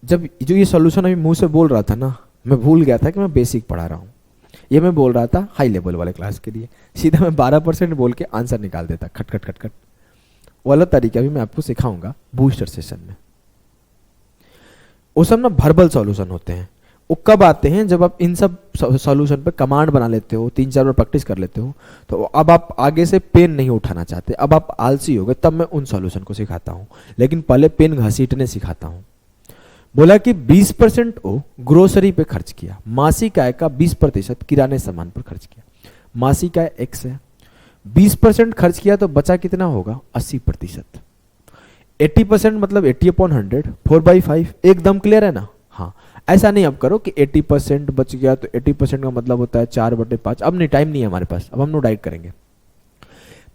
Speaker 1: जब जो ये सॉल्यूशन अभी मुंह से बोल रहा था ना, मैं भूल गया था कि मैं बेसिक पढ़ा रहा हूं। ये मैं बोल रहा था हाई लेवल वाले क्लास के लिए, सीधा मैं 12% बोल के आंसर निकाल देता, खट खट खट खट। वो अलग तरीका भी मैं आपको सिखाऊंगा बूस्टर सेशन में। वो सब ना वर्बल सॉल्यूशन होते हैं। वो कब आते हैं, जब आप इन सब सॉल्यूशन पे कमांड बना लेते हो, 3-4 बार प्रैक्टिस कर लेते हो, तो अब आप आगे से पेन नहीं उठाना चाहते, अब आप आलसी हो गए, तब मैं उन सॉल्यूशन को सिखाता हूं। लेकिन पहले पेन घसीटने सिखाता हूं। बोला कि 20% वो ग्रोसरी पे खर्च किया, मासिक आय का 20% किराने सामान पर खर्च किया। मासिक आय x है, 20% खर्च किया तो बचा कितना होगा, 80%। 80% मतलब 80/100, 4/5, एकदम क्लियर है ना? हाँ, ऐसा नहीं अब करो कि 80% बच गया तो 80% का मतलब होता है 4/5। अब नहीं, टाइम नहीं है हमारे पास, अब हम लोग डाइट करेंगे।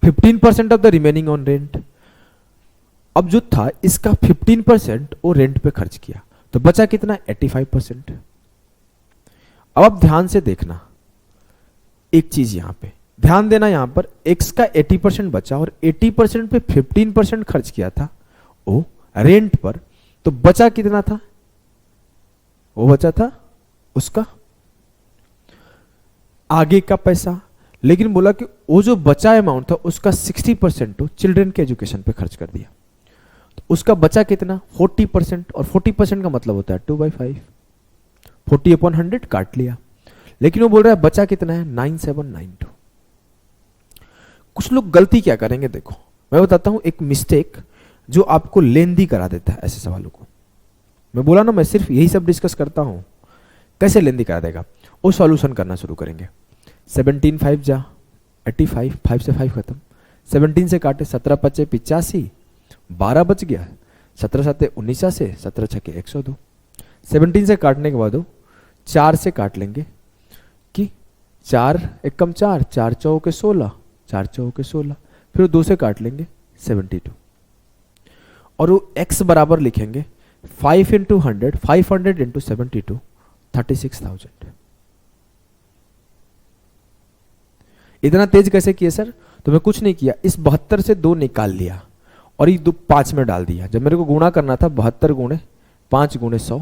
Speaker 1: 15% of the remaining on rent. अब जो था इसका 15% वो रेंट पे खर्च किया, तो बचा कितना, 85%। अब आप ध्यान से देखना एक चीज, यहां पे ध्यान देना, यहां पर x का 80% बचा और 80% पे 15% खर्च किया था वो रेंट पर, तो बचा कितना था, वो बचा था उसका आगे का पैसा। लेकिन बोला कि वो जो बचा अमाउंट था उसका 60% तो चिल्ड्रन के एजुकेशन पे खर्च कर दिया, तो उसका बचा कितना, 40%। और 40% का मतलब होता है 2/5, 40/100 काट लिया। लेकिन वो बोल रहा है बचा कितना है, 9792। कुछ लोग गलती क्या करेंगे, देखो मैं बताता हूं एक मिस्टेक जो आपको लेंदी करा देता है ऐसे सवालों को। मैं बोला ना, मैं सिर्फ यही सब डिस्कस करता हूं, कैसे लेंदी करा देगा। वो सॉल्यूशन करना शुरू करेंगे। 17 5 जा 85, 5 से 5 खत्म, 17 से काटे 17×5 = 85, 12 बच गया, 17×7 = 19, 17×6 = 102। 17 से काटने के बाद 4 से काट लेंगे कि 4 एकम 4, 4 चौके 16, 4 चौके 16, फिर 2 से काट लेंगे 72, और वो x बराबर लिखेंगे 5 × 100, 500 × 72, 36,000। इतना तेज कैसे किए सर? तो मैं कुछ नहीं किया, इस 72 से 2 निकाल लिया और ये 5 में डाल दिया। जब मेरे को गुणा करना था 72 × 5 × 100,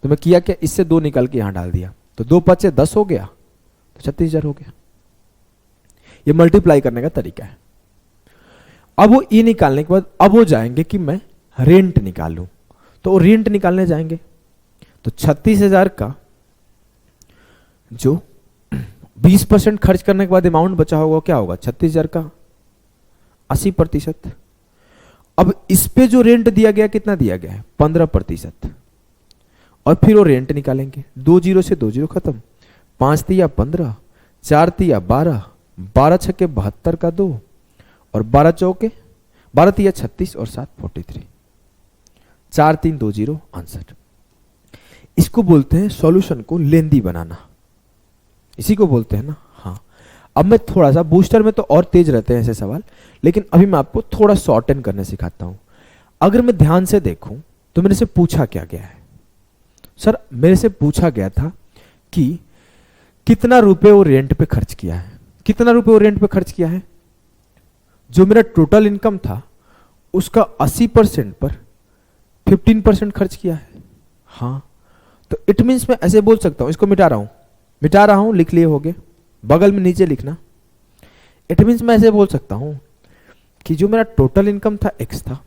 Speaker 1: तो मैं किया क्या, इससे 2 निकाल के यहां डाल दिया, तो 2 5 10 हो गया, तो 36,000 हो गया। ये मल्टीप्लाई करने का तरीका है। अब वो ये निकालने के बाद अब वो जाएंगे कि मैं रेंट निकालूं, तो वो रेंट निकालने जाएंगे, तो 36,000 का जो 20% खर्च करने के बाद अमाउंट बचा होगा क्या होगा, 36,000 का 80%। अब इस पे जो रेंट दिया गया कितना दिया गया है, 15%। और फिर वो रेंट निकालेंगे, 2 0 से 2 0 खत्म, 5 तिया 15, 4 तिया 12, 12 छक्के 72 का 2, और 12 चौके 12 तिया 36 और 7 43, 4 3 2 0 आंसर। इसको बोलते हैं सॉल्यूशन को लेंदी बनाना, इसी को बोलते हैं ना। हाँ, अब मैं थोड़ा सा, बूस्टर में तो और तेज रहते हैं ऐसे सवाल, लेकिन अभी मैं आपको थोड़ा शॉर्टन करने सिखाता हूं। अगर मैं ध्यान से देखूं तो मेरे से पूछा क्या गया है, सर मेरे से पूछा गया था कि कितना रुपए वो रेंट पे खर्च किया है, कितना रुपए वो रेंट पे खर्च किया है। जो मेरा टोटल इनकम था उसका 80% पर 15% खर्च किया है। हाँ, तो इट मीन्स मैं ऐसे बोल सकता हूं, इसको मिटा रहा हूं, लिख लिए होगे, बगल में नीचे लिखना। इट मीन्स मैं ऐसे बोल सकता हूं कि जो मेरा टोटल इनकम था x था,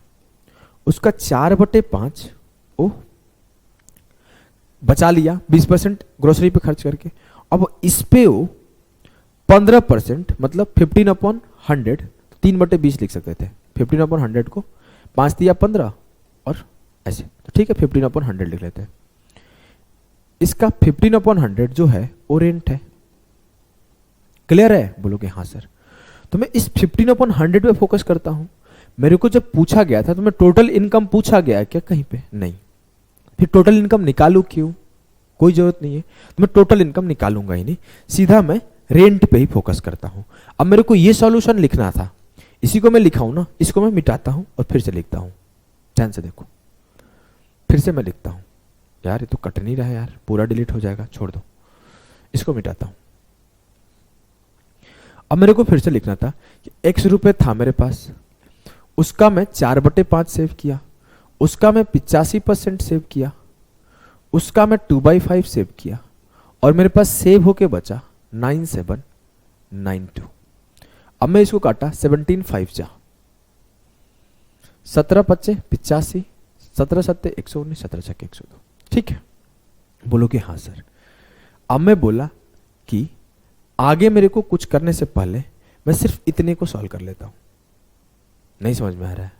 Speaker 1: उसका 4/5 ओ बचा लिया 20% ग्रोसरी पे खर्च करके। अब इस पे वो 15% मतलब 15/100, 3/20 लिख सकते थे। 15/100 को 5 दिया 15 और ऐसे, तो ठीक है 15/100 लिख लेते हैं। इसका 15/100 जो है वो रेंट है। क्लियर है? बोलोगे हाँ सर। तो मैं इस 15/100 पे फोकस करता हूं। मेरे को जब पूछा गया था तो मैं टोटल इनकम पूछा गया है क्या कहीं पे? नहीं। फिर टोटल इनकम निकालू क्यों? कोई जरूरत नहीं है, तो मैं टोटल इनकम निकालूंगा ही नहीं, सीधा मैं रेंट पे ही फोकस करता हूं। अब मेरे को ये सॉल्यूशन लिखना था, इसी को मैं लिखाऊं ना, इसको मैं मिटाता हूं और फिर से लिखता हूं। ध्यान से देखो, फिर से मैं लिखता हूं। यार ये तो कट नहीं रहा है यार, पूरा डिलीट हो जाएगा, छोड़ दो, इसको मिटाता हूं। अब मेरे को फिर से लिखना था कि x रुपए था मेरे पास, उसका मैं 4/5 सेव किया, उसका मैं 85% सेव किया, उसका मैं 2/5 सेव किया, और मेरे पास सेव होके बचा 9792। अब मैं इसको काटा 17 5 जा 17 5 85, 17 7 119, 17 6 102। ठीक है? बोलोगे हाँ सर। अब मैं बोला कि आगे मेरे को कुछ करने से पहले मैं सिर्फ इतने को सॉल्व कर लेता हूं। नहीं समझ में आ रहा है?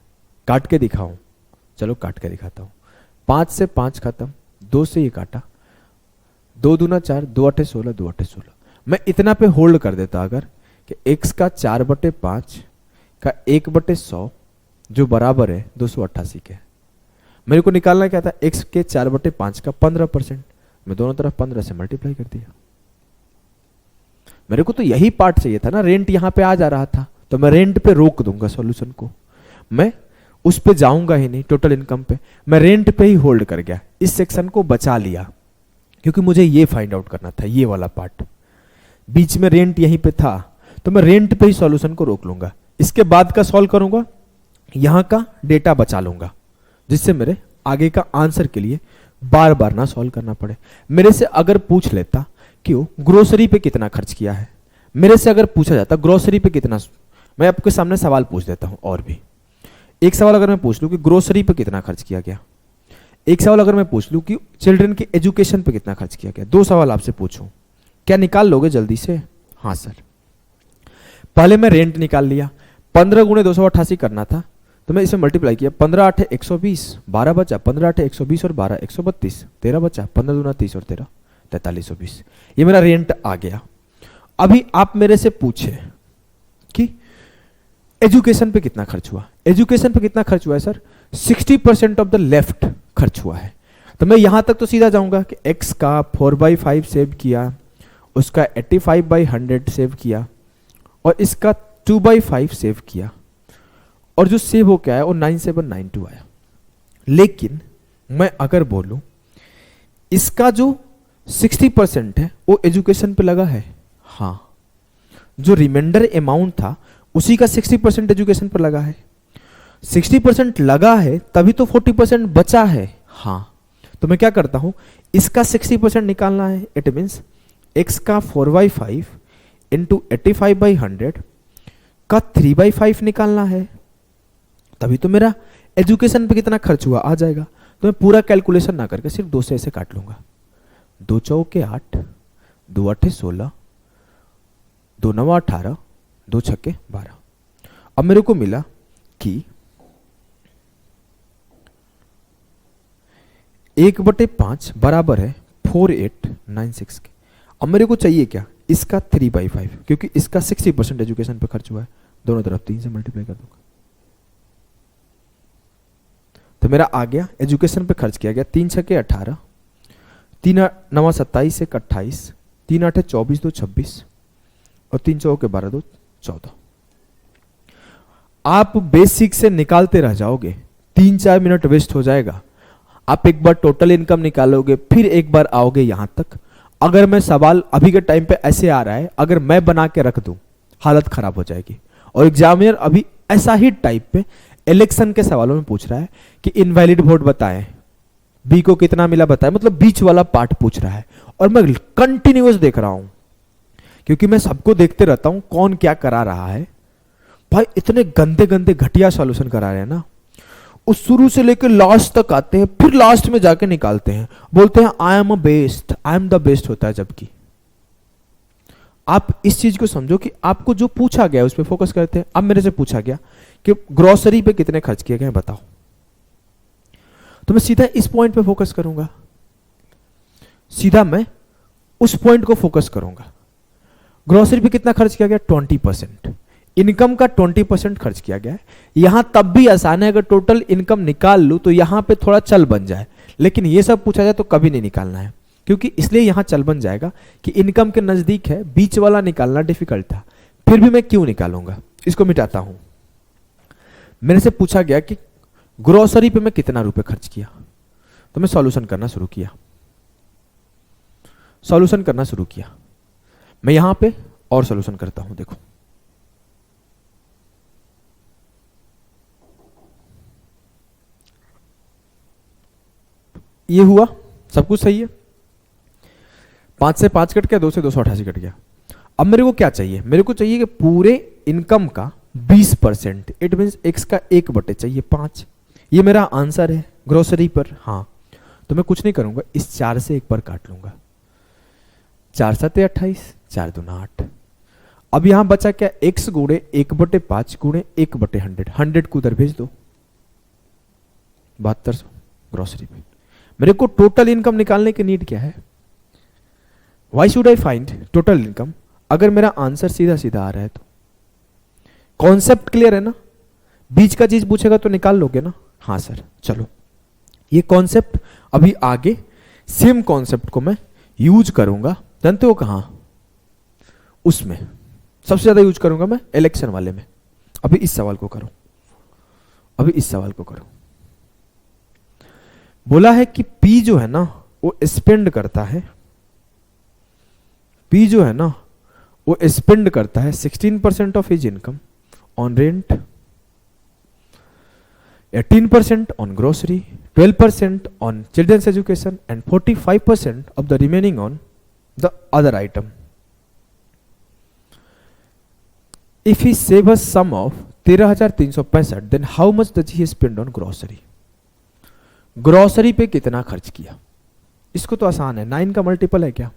Speaker 1: काट के दिखाऊं? चलो काट के दिखाता हूं। 5 से 5 खत्म, 2 से ये काटा, 2 दूना 4, 2 8 16, 2 8 16। मैं इतना पे होल्ड कर देता अगर कि x का 4/5 का 1/100 जो बराबर है 288 के। मेरे को निकालना क्या था? x के 4/5 का 15%। मैं दोनों तरफ 15 से मल्टीप्लाई कर दिया। मेरे को तो यही पार्ट चाहिए था ना, रेंट यहां पे आ जा रहा था, तो मैं रेंट पे रोक दूंगा सॉल्यूशन को, मैं उस पे जाऊंगा ही नहीं टोटल इनकम पे, मैं रेंट पे ही होल्ड कर गया, इस सेक्शन को बचा लिया, क्योंकि मुझे ये फाइंड आउट करना था, ये वाला पार्ट। बीच में रेंट यहीं पे था, तो मैं रेंट पे ही सॉल्यूशन को रोक लूंगा। इसके बाद का सॉल्व करूंगा, यहां का डेटा बचा लूंगा, जिससे मेरे आगे का आंसर के लिए बार बार ना सॉल्व करना पड़े। मेरे से अगर पूछ लेता क्यों ग्रोसरी पे कितना खर्च किया है, मेरे से अगर पूछा जाता ग्रोसरी पे कितना, मैं आपके सामने सवाल पूछ देता हूं। और भी एक सवाल अगर मैं पूछ लूं कि ग्रोसरी पे कितना खर्च किया गया, एक सवाल अगर मैं पूछ लूं कि चिल्ड्रन के एजुकेशन पे कितना खर्च किया गया, 2 सवाल आपसे पूछूं, क्या निकाल लोगे जल्दी से? हाँ सर। पहले मैं रेंट निकाल लिया, 15 गुणे 288 करना था, तो मैं इसे मल्टीप्लाई किया, 15 8 120, 12 बचा, 15 8 120 और 12 132, 13 बचा, 15 दूना 30 और 13 4320। ये मेरा रेंट आ गया। अभी आप मेरे से पूछे कि एजुकेशन पे कितना खर्च हुआ, एजुकेशन पे कितना खर्च हुआ है सर? 60% ऑफ द लेफ्ट खर्च हुआ है। तो मैं यहां तक तो सीधा जाऊंगा कि x का 4/5 सेव किया, उसका 85/100 सेव किया, और इसका 2/5 सेव किया, और जो सेव हो क्या है वो 9792 आया। लेकिन मैं अगर बोलूं इसका जो 60% है वो एजुकेशन पे लगा है, हाँ, जो रिमाइंडर अमाउंट था उसी का 60% एजुकेशन पर लगा है। 60% लगा है तभी तो 40% बचा है, हाँ। तो मैं क्या करता हूं, इसका 60% निकालना है, इट मीन्स x का 4/5 इंटू 85/100 का 3/5 निकालना है, तभी तो मेरा एजुकेशन पे कितना खर्च हुआ आ जाएगा। तो मैं पूरा कैलकुलेशन ना करके सिर्फ 2 से ऐसे काट लूंगा, 2 चौके 8, 2 8 16, 2 9 18, 2 छक्के 12। अब मेरे को मिला कि 1/5 बराबर है 4896 के। अब मेरे को चाहिए क्या? इसका 3/5, क्योंकि इसका 60% एजुकेशन पे खर्च हुआ है, दोनों तरफ 3 से मल्टीप्लाई कर दूंगा, तो मेरा आ गया एजुकेशन पे खर्च किया गया 3 छक्के 18, 3 9 27 1 28, 3 8 24 2 26 और 3 चौके 12 2 14। आप बेसिक से निकालते रह जाओगे, 3-4 मिनट वेस्ट हो जाएगा। आप एक बार टोटल इनकम निकालोगे, फिर एक बार आओगे यहां तक। अगर मैं सवाल अभी के टाइम पे ऐसे आ रहा है, अगर मैं बना के रख दूं, हालत खराब हो जाएगी। और एग्जामिनर अभी ऐसा ही टाइप पे इलेक्शन के सवालों में पूछ रहा है कि इनवैलिड वोट बताएं, बी को कितना मिला बताएं, मतलब बीच वाला पार्ट पूछ रहा है। और मैं कंटिन्यूअस देख रहा हूं, क्योंकि मैं सबको देखते रहता हूं कौन क्या करा रहा है। भाई इतने गंदे गंदे घटिया सॉल्यूशन करा रहे हैं ना, उस शुरू से लेकर लास्ट तक आते हैं, फिर लास्ट में जाके निकालते हैं, बोलते हैं I am a best, I am the best होता है। जबकि आप इस चीज को समझो कि आपको जो पूछा गया उस पर फोकस करते हैं। अब मेरे से पूछा गया कि ग्रोसरी पे कितने खर्च किए गए बताओ, तो मैं सीधा इस पॉइंट पे फोकस करूंगा। सीधा मैं उस पॉइंट को फोकस करूंगा। ग्रोसरी पे कितना खर्च किया गया? 20%। इनकम का 20% खर्च किया गया है। यहां तब भी आसान है, अगर टोटल इनकम निकाल लूं तो यहां पे थोड़ा चल बन जाए, लेकिन ये सब पूछा जाए तो कभी नहीं निकालना है, क्योंकि इसलिए यहां चल बन जाएगा कि इनकम के नजदीक है, बीच वाला निकालना डिफिकल्ट था। फिर भी मैं क्यों निकालूंगा, इसको मिटाता हूं। मेरे से पूछा गया कि ग्रोसरी पे मैं कितना रुपए खर्च किया, तो मैं सॉल्यूशन करना शुरू किया। मैं यहां पे और सॉल्यूशन करता हूं। देखो ये हुआ, सब कुछ सही है। 5 से 5 कट गया, 2 से 288 कट गया। अब मेरे को क्या चाहिए? मेरे को चाहिए कि पूरे इनकम का 20%, इट मीन x का 1/5 चाहिए 5। ये मेरा आंसर है ग्रोसरी पर। हाँ, तो मैं कुछ नहीं करूंगा, इस 4 से 1 पर काट लूंगा। 4 7 28, 4 2 8। अब यहां बचा क्या? x गुणे 1/5 गुणे 1/100। 100 को उधर भेज दो, 7200 ग्रोसरी पे। मेरे को टोटल इनकम निकालने की नीड क्या है? Why should I find total income, अगर मेरा आंसर सीधा सीधा आ रहा है तो? कॉन्सेप्ट क्लियर है ना? बीच का चीज पूछेगा तो निकाल लोगे ना? हाँ सर, चलो ये कॉन्सेप्ट अभी आगे सेम कॉन्सेप्ट को मैं यूज करूंगा। जानते हो कहां? उसमें सबसे ज्यादा यूज करूंगा मैं इलेक्शन वाले में। अभी इस सवाल को करो, बोला है कि P जो है ना वो स्पेंड करता है, P जो है ना वो स्पेंड करता है 16% of his income on rent, 18% on grocery, 12% on children's education and 45% of the remaining on the other item. If he save a sum of 13,365, then how much does he spend on grocery? Grocery पे कितना खर्च किया? इसको तो आसान है, 9 का multiple है क्या?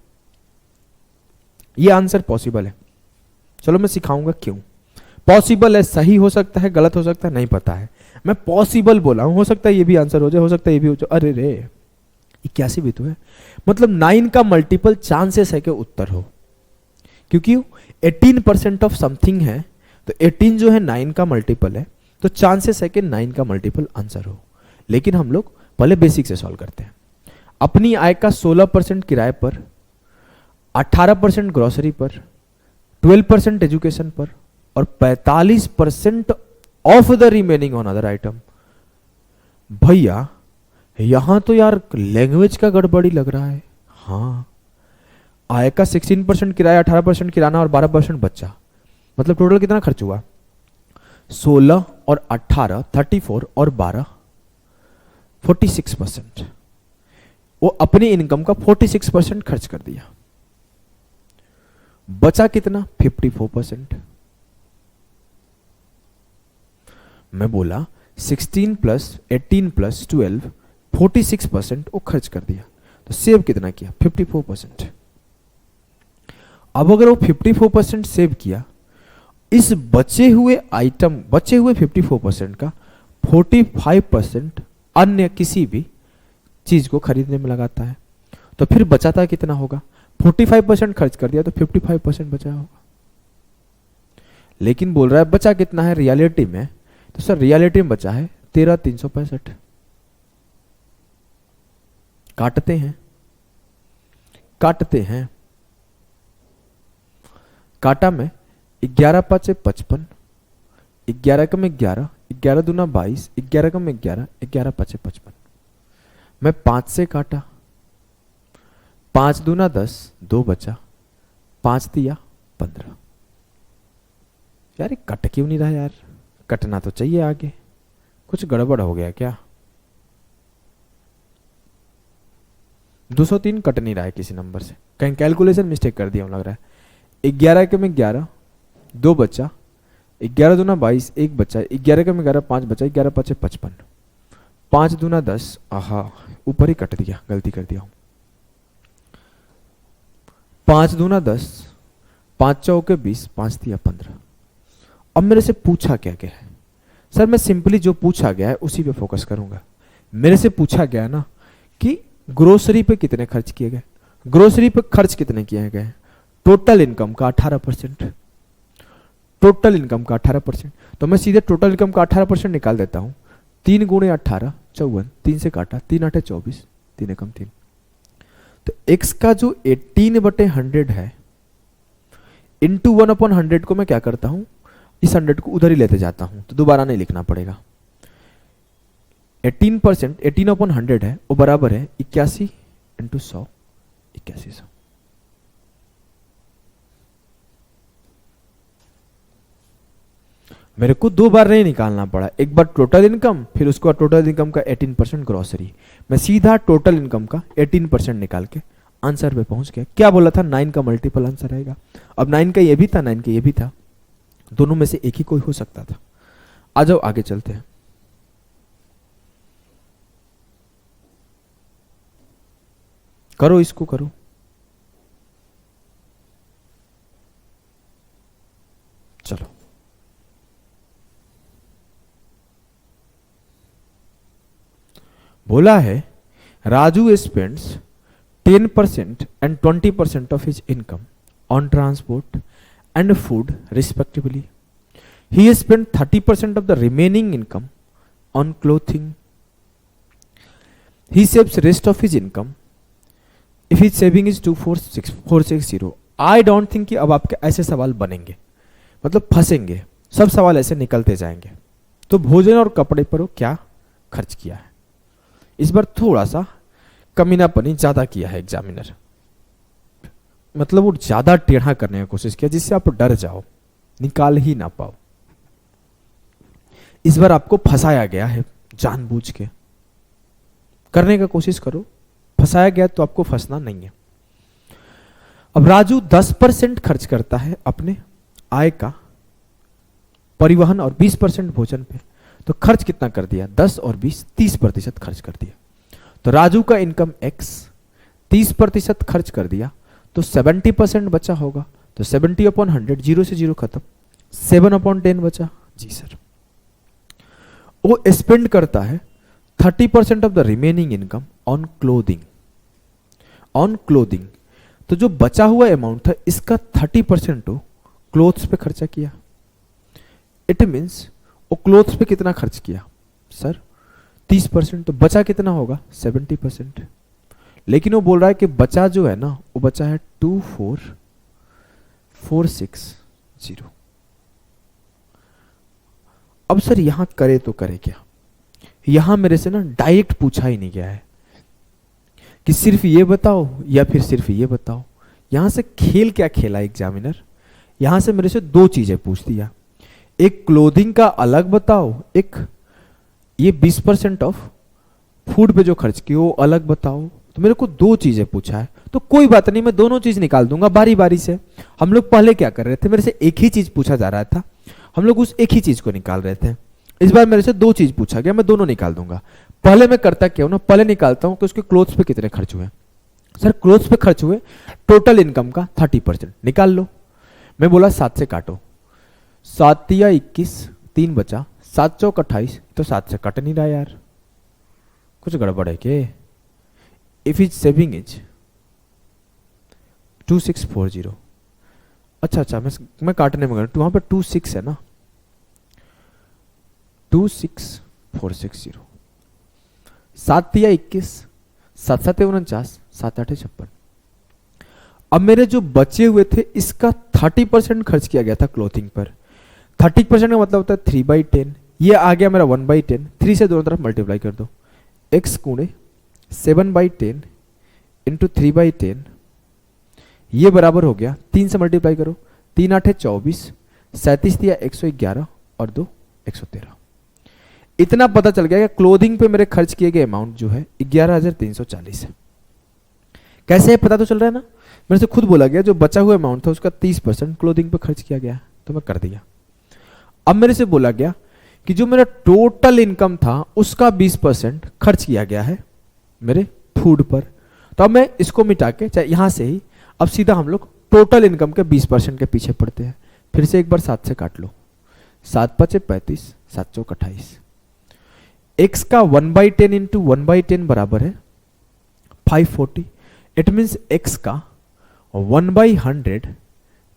Speaker 1: ये आंसर पॉसिबल है। चलो मैं सिखाऊंगा क्यों पॉसिबल है। सही हो सकता है, गलत हो सकता है, नहीं पता है। मैं पॉसिबल बोला हूं, हो सकता है ये भी आंसर हो जाए, हो सकता है ये भी हो जाए। अरे रे 81 भी तो है, मतलब 9 का मल्टीपल चांसेस है कि उत्तर हो, क्योंकि 18% ऑफ समथिंग है, तो 18 जो है 9 का मल्टीपल है, तो चांसेस है कि 9 का मल्टीपल आंसर हो। लेकिन हम लोग पहले बेसिक से सॉल्व करते हैं। अपनी आय का 16% किराए पर, 18% ग्रोसरी पर, 12% एजुकेशन पर और 45% of the remaining on other item. भैया यहां तो यार लैंग्वेज का गड़बड़ी लग रहा है। हाँ, आय का 16% किराया, 18% किराना और 12% बच्चा, मतलब टोटल कितना खर्च हुआ? 16 और 18 34 और 12 46%। वो अपनी इनकम का 46% खर्च कर दिया। बचा कितना? 54%। मैं बोला 16 प्लस 18 प्लस 12 46% वो खर्च कर दिया, तो सेव कितना किया? 54%। अब अगर वो 54% सेव किया, इस बचे हुए आइटम, बचे हुए 54% का 45% अन्य किसी भी चीज को खरीदने में लगाता है, तो फिर बचाता कितना होगा? 45% खर्च कर दिया तो 55% बचा होगा। लेकिन बोल रहा है बचा कितना है रियलिटी में, तो सर रियलिटी में बचा है 13,365। काटते हैं, काटा में 11 5 55, 11 कम 11, 11 दूना 22, 11 कम 11, 11 5 55। मैं 5 से काटा, 5 दूना 10, 2 बचा, 5 दिया 15। यार कट क्यों नहीं रहा यार? कटना तो चाहिए आगे, कुछ गड़बड़ हो गया क्या? 203 कट नहीं रहा है किसी नंबर से, कहीं कैलकुलेशन मिस्टेक कर दिया लग रहा है। 11 के में 11, 2 बचा, 11 दूना 22, 1 बचा, 11 के में 11, 5 बचा, 11 5 55, 5 दूना 10। आहा, ऊपर ही कट दिया, गलती कर दिया हूं। 5 दूना 10, 5 चौके 20, 5 दिया 15। अब मेरे से पूछा क्या क्या है? सर मैं सिंपली जो पूछा गया है उसी पे फोकस करूंगा। मेरे से पूछा गया ना कि ग्रोसरी पे कितने खर्च किए गए, ग्रोसरी पे खर्च कितने किए गए? टोटल इनकम का 18%, टोटल इनकम का 18%। तो मैं सीधे टोटल इनकम का 18% निकाल देता हूं। 3 गुणे 18 54, 3 से काटा, 3 8 24, 3 एकम 3। तो x का जो 18/100 है इंटू 1/100 को मैं क्या करता हूं, इस 100 को उधर ही लेते जाता हूं, तो दोबारा नहीं लिखना पड़ेगा। 18%, 18/100 है, वो बराबर है 81 इंटू 100, 8100। मेरे को दो बार नहीं निकालना पड़ा, एक बार टोटल इनकम, फिर उसके बाद टोटल इनकम का 18% ग्रोसरी। मैं सीधा टोटल इनकम का 18% निकाल के आंसर पे पहुंच गया। क्या बोला था? 9 का मल्टीपल आंसर आएगा। अब 9 का ये भी था, 9 का ये भी था, दोनों में से एक ही कोई हो सकता था। आ जाओ आगे चलते हैं। करो इसको, करो। चलो बोला है Raju spends 10% and 20% of his income on transport and food respectively. He has spent 30% of the remaining income on clothing. He saves rest of his income if his saving is 246,460. I don't think कि अब आपके ऐसे सवाल बनेंगे, मतलब फंसेंगे, सब सवाल ऐसे निकलते जाएंगे। तो भोजन और कपड़े पर वो क्या खर्च किया है? इस बार थोड़ा सा कमीनापनी ज्यादा किया है एग्जामिनर, मतलब वो ज्यादा टेढ़ा करने की कोशिश किया जिससे आप डर जाओ, निकाल ही ना पाओ। इस बार आपको फंसाया गया है जानबूझ के, करने का कोशिश करो, फंसाया गया तो आपको फंसना नहीं है। अब राजू 10% खर्च करता है अपने आय का परिवहन और 20% भोजन पे, तो खर्च कितना कर दिया? 10 और 20, 30% खर्च कर दिया। तो राजू का इनकम x, 30% खर्च कर दिया तो 70% बचा होगा। तो 70/100, 0 से 0 खत्म, 7/10 बचा। जी सर। वो स्पेंड करता है 30% of the remaining income on clothing, on clothing. तो जो बचा हुआ अमाउंट था इसका 30% वो क्लोथ्स पे खर्चा किया। इट मीन्स वो क्लोथ्स पे कितना खर्च किया सर? 30%। तो बचा कितना होगा? 70%। लेकिन वो बोल रहा है कि बचा जो है ना, वो बचा है 24,460। अब सर यहां करे तो करे क्या? यहां मेरे से ना डायरेक्ट पूछा ही नहीं गया है कि सिर्फ ये बताओ या फिर सिर्फ ये बताओ। यहां से खेल क्या खेला एग्जामिनर? यहां से मेरे से दो चीजें पूछ दिया, एक क्लोथिंग का अलग बताओ, एक ये 20% ऑफ फूड पे जो खर्च किए वो अलग बताओ। तो मेरे को दो चीजें पूछा है, तो कोई बात नहीं, मैं दोनों चीज निकाल दूंगा बारी बारी से। हम लोग पहले क्या कर रहे थे, मेरे से एक ही चीज पूछा जा रहा था, हम लोग उस एक ही चीज को निकाल रहे थे। इस बार मेरे से दो चीज पूछा गया, मैं दोनों निकाल दूंगा। पहले मैं करता क्या हूं ना, पहले निकालता हूं कि उसके क्लोथ्स पे कितने खर्च हुए। सर क्लोथ्स पे खर्च हुए टोटल इनकम का 30%, निकाल लो। मैं बोला 7 से काटो, 7 या 21, 3 बचा, 7 चौक 28, तो 7 से कट नहीं रहा यार, कुछ गड़बड़ है के? इफ इज सेविंग इज 2640, अच्छा मैं काटने में गया, वहां पर 26 है ना, 26460, 7 या 21, 7 7 49, 7 8 56। अब मेरे जो बचे हुए थे इसका 30% खर्च किया गया था क्लोथिंग पर। 30% का मतलब होता है 3/10, ये आ गया मेरा 1/10। 3 से दोनों तरफ मल्टीप्लाई कर दो, x गुणे 7/10 इंटू 3/10, ये बराबर हो गया 3 से मल्टीप्लाई करो, 3 8 24, 37 दिया 111 और 2 113। इतना पता चल गया कि क्लोथिंग पे मेरे खर्च किए गए अमाउंट जो है 11,340 है। कैसे है पता तो चल रहा है ना, मेरे से खुद बोला गया जो बचा हुआ अमाउंट था उसका 30% क्लोथिंग पे खर्च किया गया, तो मैं कर दिया। अब मेरे से बोला गया कि जो मेरा टोटल इनकम था उसका 20% खर्च किया गया है मेरे फूड पर। तो अब मैं इसको मिटा के चाहे यहां से ही अब सीधा हम लोग टोटल इनकम के 20% के पीछे पड़ते हैं। फिर से एक बार 7 से काट लो, 7 5 35, 7 चौक 28। x का 1/10 इंटू 1/10 बराबर है 540, इट मीन्स x का 1/100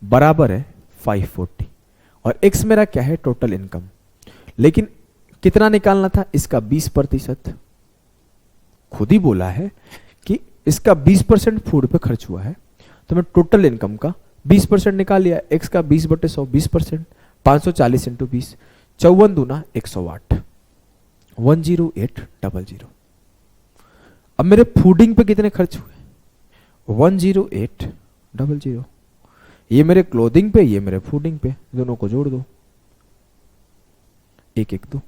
Speaker 1: बराबर है 540 और x मेरा क्या है टोटल इनकम। लेकिन कितना निकालना था, इसका 20%। खुद ही बोला है कि इसका 20% फूड पे खर्च हुआ है, तो मैं टोटल इनकम का 20% निकाल लिया। x का 20/100 20%, 540 इंटू 20, 54 दूना 108, 10800। अब मेरे फूडिंग पे कितने खर्च हुए, 10800। ये मेरे क्लोथिंग पे, ये मेरे फूडिंग पे, दोनों को जोड़ दो, 112।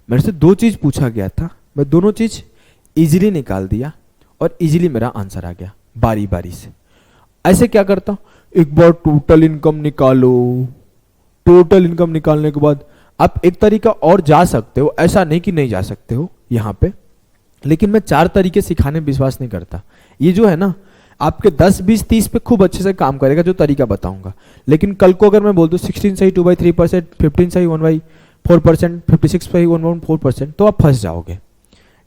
Speaker 1: मेरे से दो चीज पूछा गया था, मैं दोनों चीज इजीली निकाल दिया और इजीली मेरा आंसर आ गया बारी बारी से। ऐसे क्या करता हूं, एक बार टोटल इनकम निकालो, टोटल इनकम निकालने के बाद आप एक तरीका और जा सकते हो, ऐसा नहीं कि नहीं जा सकते हो यहां पे, लेकिन मैं 4 तरीके सिखाने में विश्वास नहीं करता। ये जो है ना आपके 10 20 30 पे खूब अच्छे से काम करेगा जो तरीका बताऊंगा, लेकिन कल को अगर मैं बोल दूं 16 सही 2/3%, 15 सही 1/4%, 56 सही 1/4%, तो आप फंस जाओगे।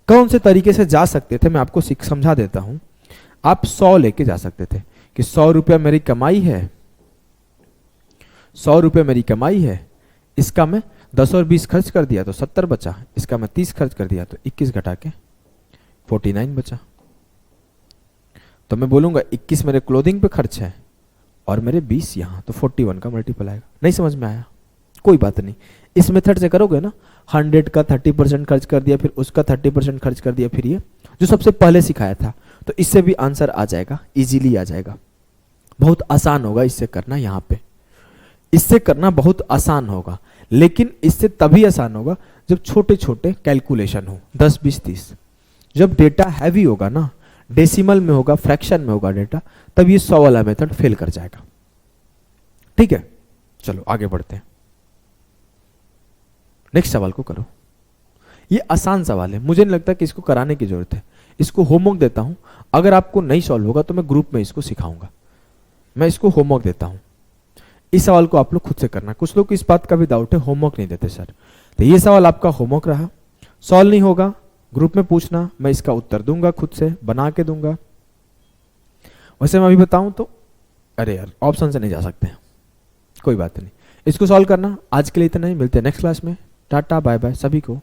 Speaker 1: कौन से तरीके से जा सकते थे मैं आपको समझा देता हूं। आप 100 लेके जा सकते थे कि 100 रुपया मेरी कमाई है, 100 रुपये मेरी कमाई है, इसका मैं 10 और 20 खर्च कर दिया तो 70 बचा, इसका मैं 30 खर्च कर दिया तो 21 घटा के 49 बचा। तो मैं बोलूंगा 21 मेरे क्लोथिंग पे खर्च है और मेरे 20 यहां, तो 41 का मल्टीपल आएगा। नहीं समझ में आया, कोई बात नहीं, इस मेथड से करोगे ना, 100 का 30% खर्च कर दिया, फिर उसका 30% खर्च कर दिया, फिर ये जो सबसे पहले सिखाया था, तो इससे भी आंसर आ जाएगा, इजीली आ जाएगा। बहुत आसान होगा इससे करना, यहाँ पे इससे करना बहुत आसान होगा, लेकिन इससे तभी आसान होगा जब छोटे छोटे कैलकुलेशन हो, 10 20 30। जब डेटा हैवी होगा ना, डेसिमल में होगा, फ्रैक्शन में होगा डेटा, तब ये 100 वाला मेथड फेल कर जाएगा। ठीक है, चलो आगे बढ़ते हैं, नेक्स्ट सवाल को करो। ये आसान सवाल है, मुझे नहीं लगता कि इसको कराने की जरूरत है, इसको होमवर्क देता हूं। अगर आपको नहीं सॉल्व होगा तो मैं ग्रुप में इसको सिखाऊंगा, मैं इसको होमवर्क देता हूं। इस सवाल को आप लोग खुद से करना। कुछ लोग इस बात का भी डाउट है, होमवर्क नहीं देते सर, तो ये सवाल आपका होमवर्क रहा। सॉल्व नहीं होगा ग्रुप में पूछना, मैं इसका उत्तर दूंगा, खुद से बना के दूंगा। वैसे मैं अभी बताऊं तो, अरे यार ऑप्शन से नहीं जा सकते, कोई बात नहीं, इसको सॉल्व करना। आज के लिए इतना ही, मिलते हैं नेक्स्ट क्लास में। टाटा बाय बाय सभी को।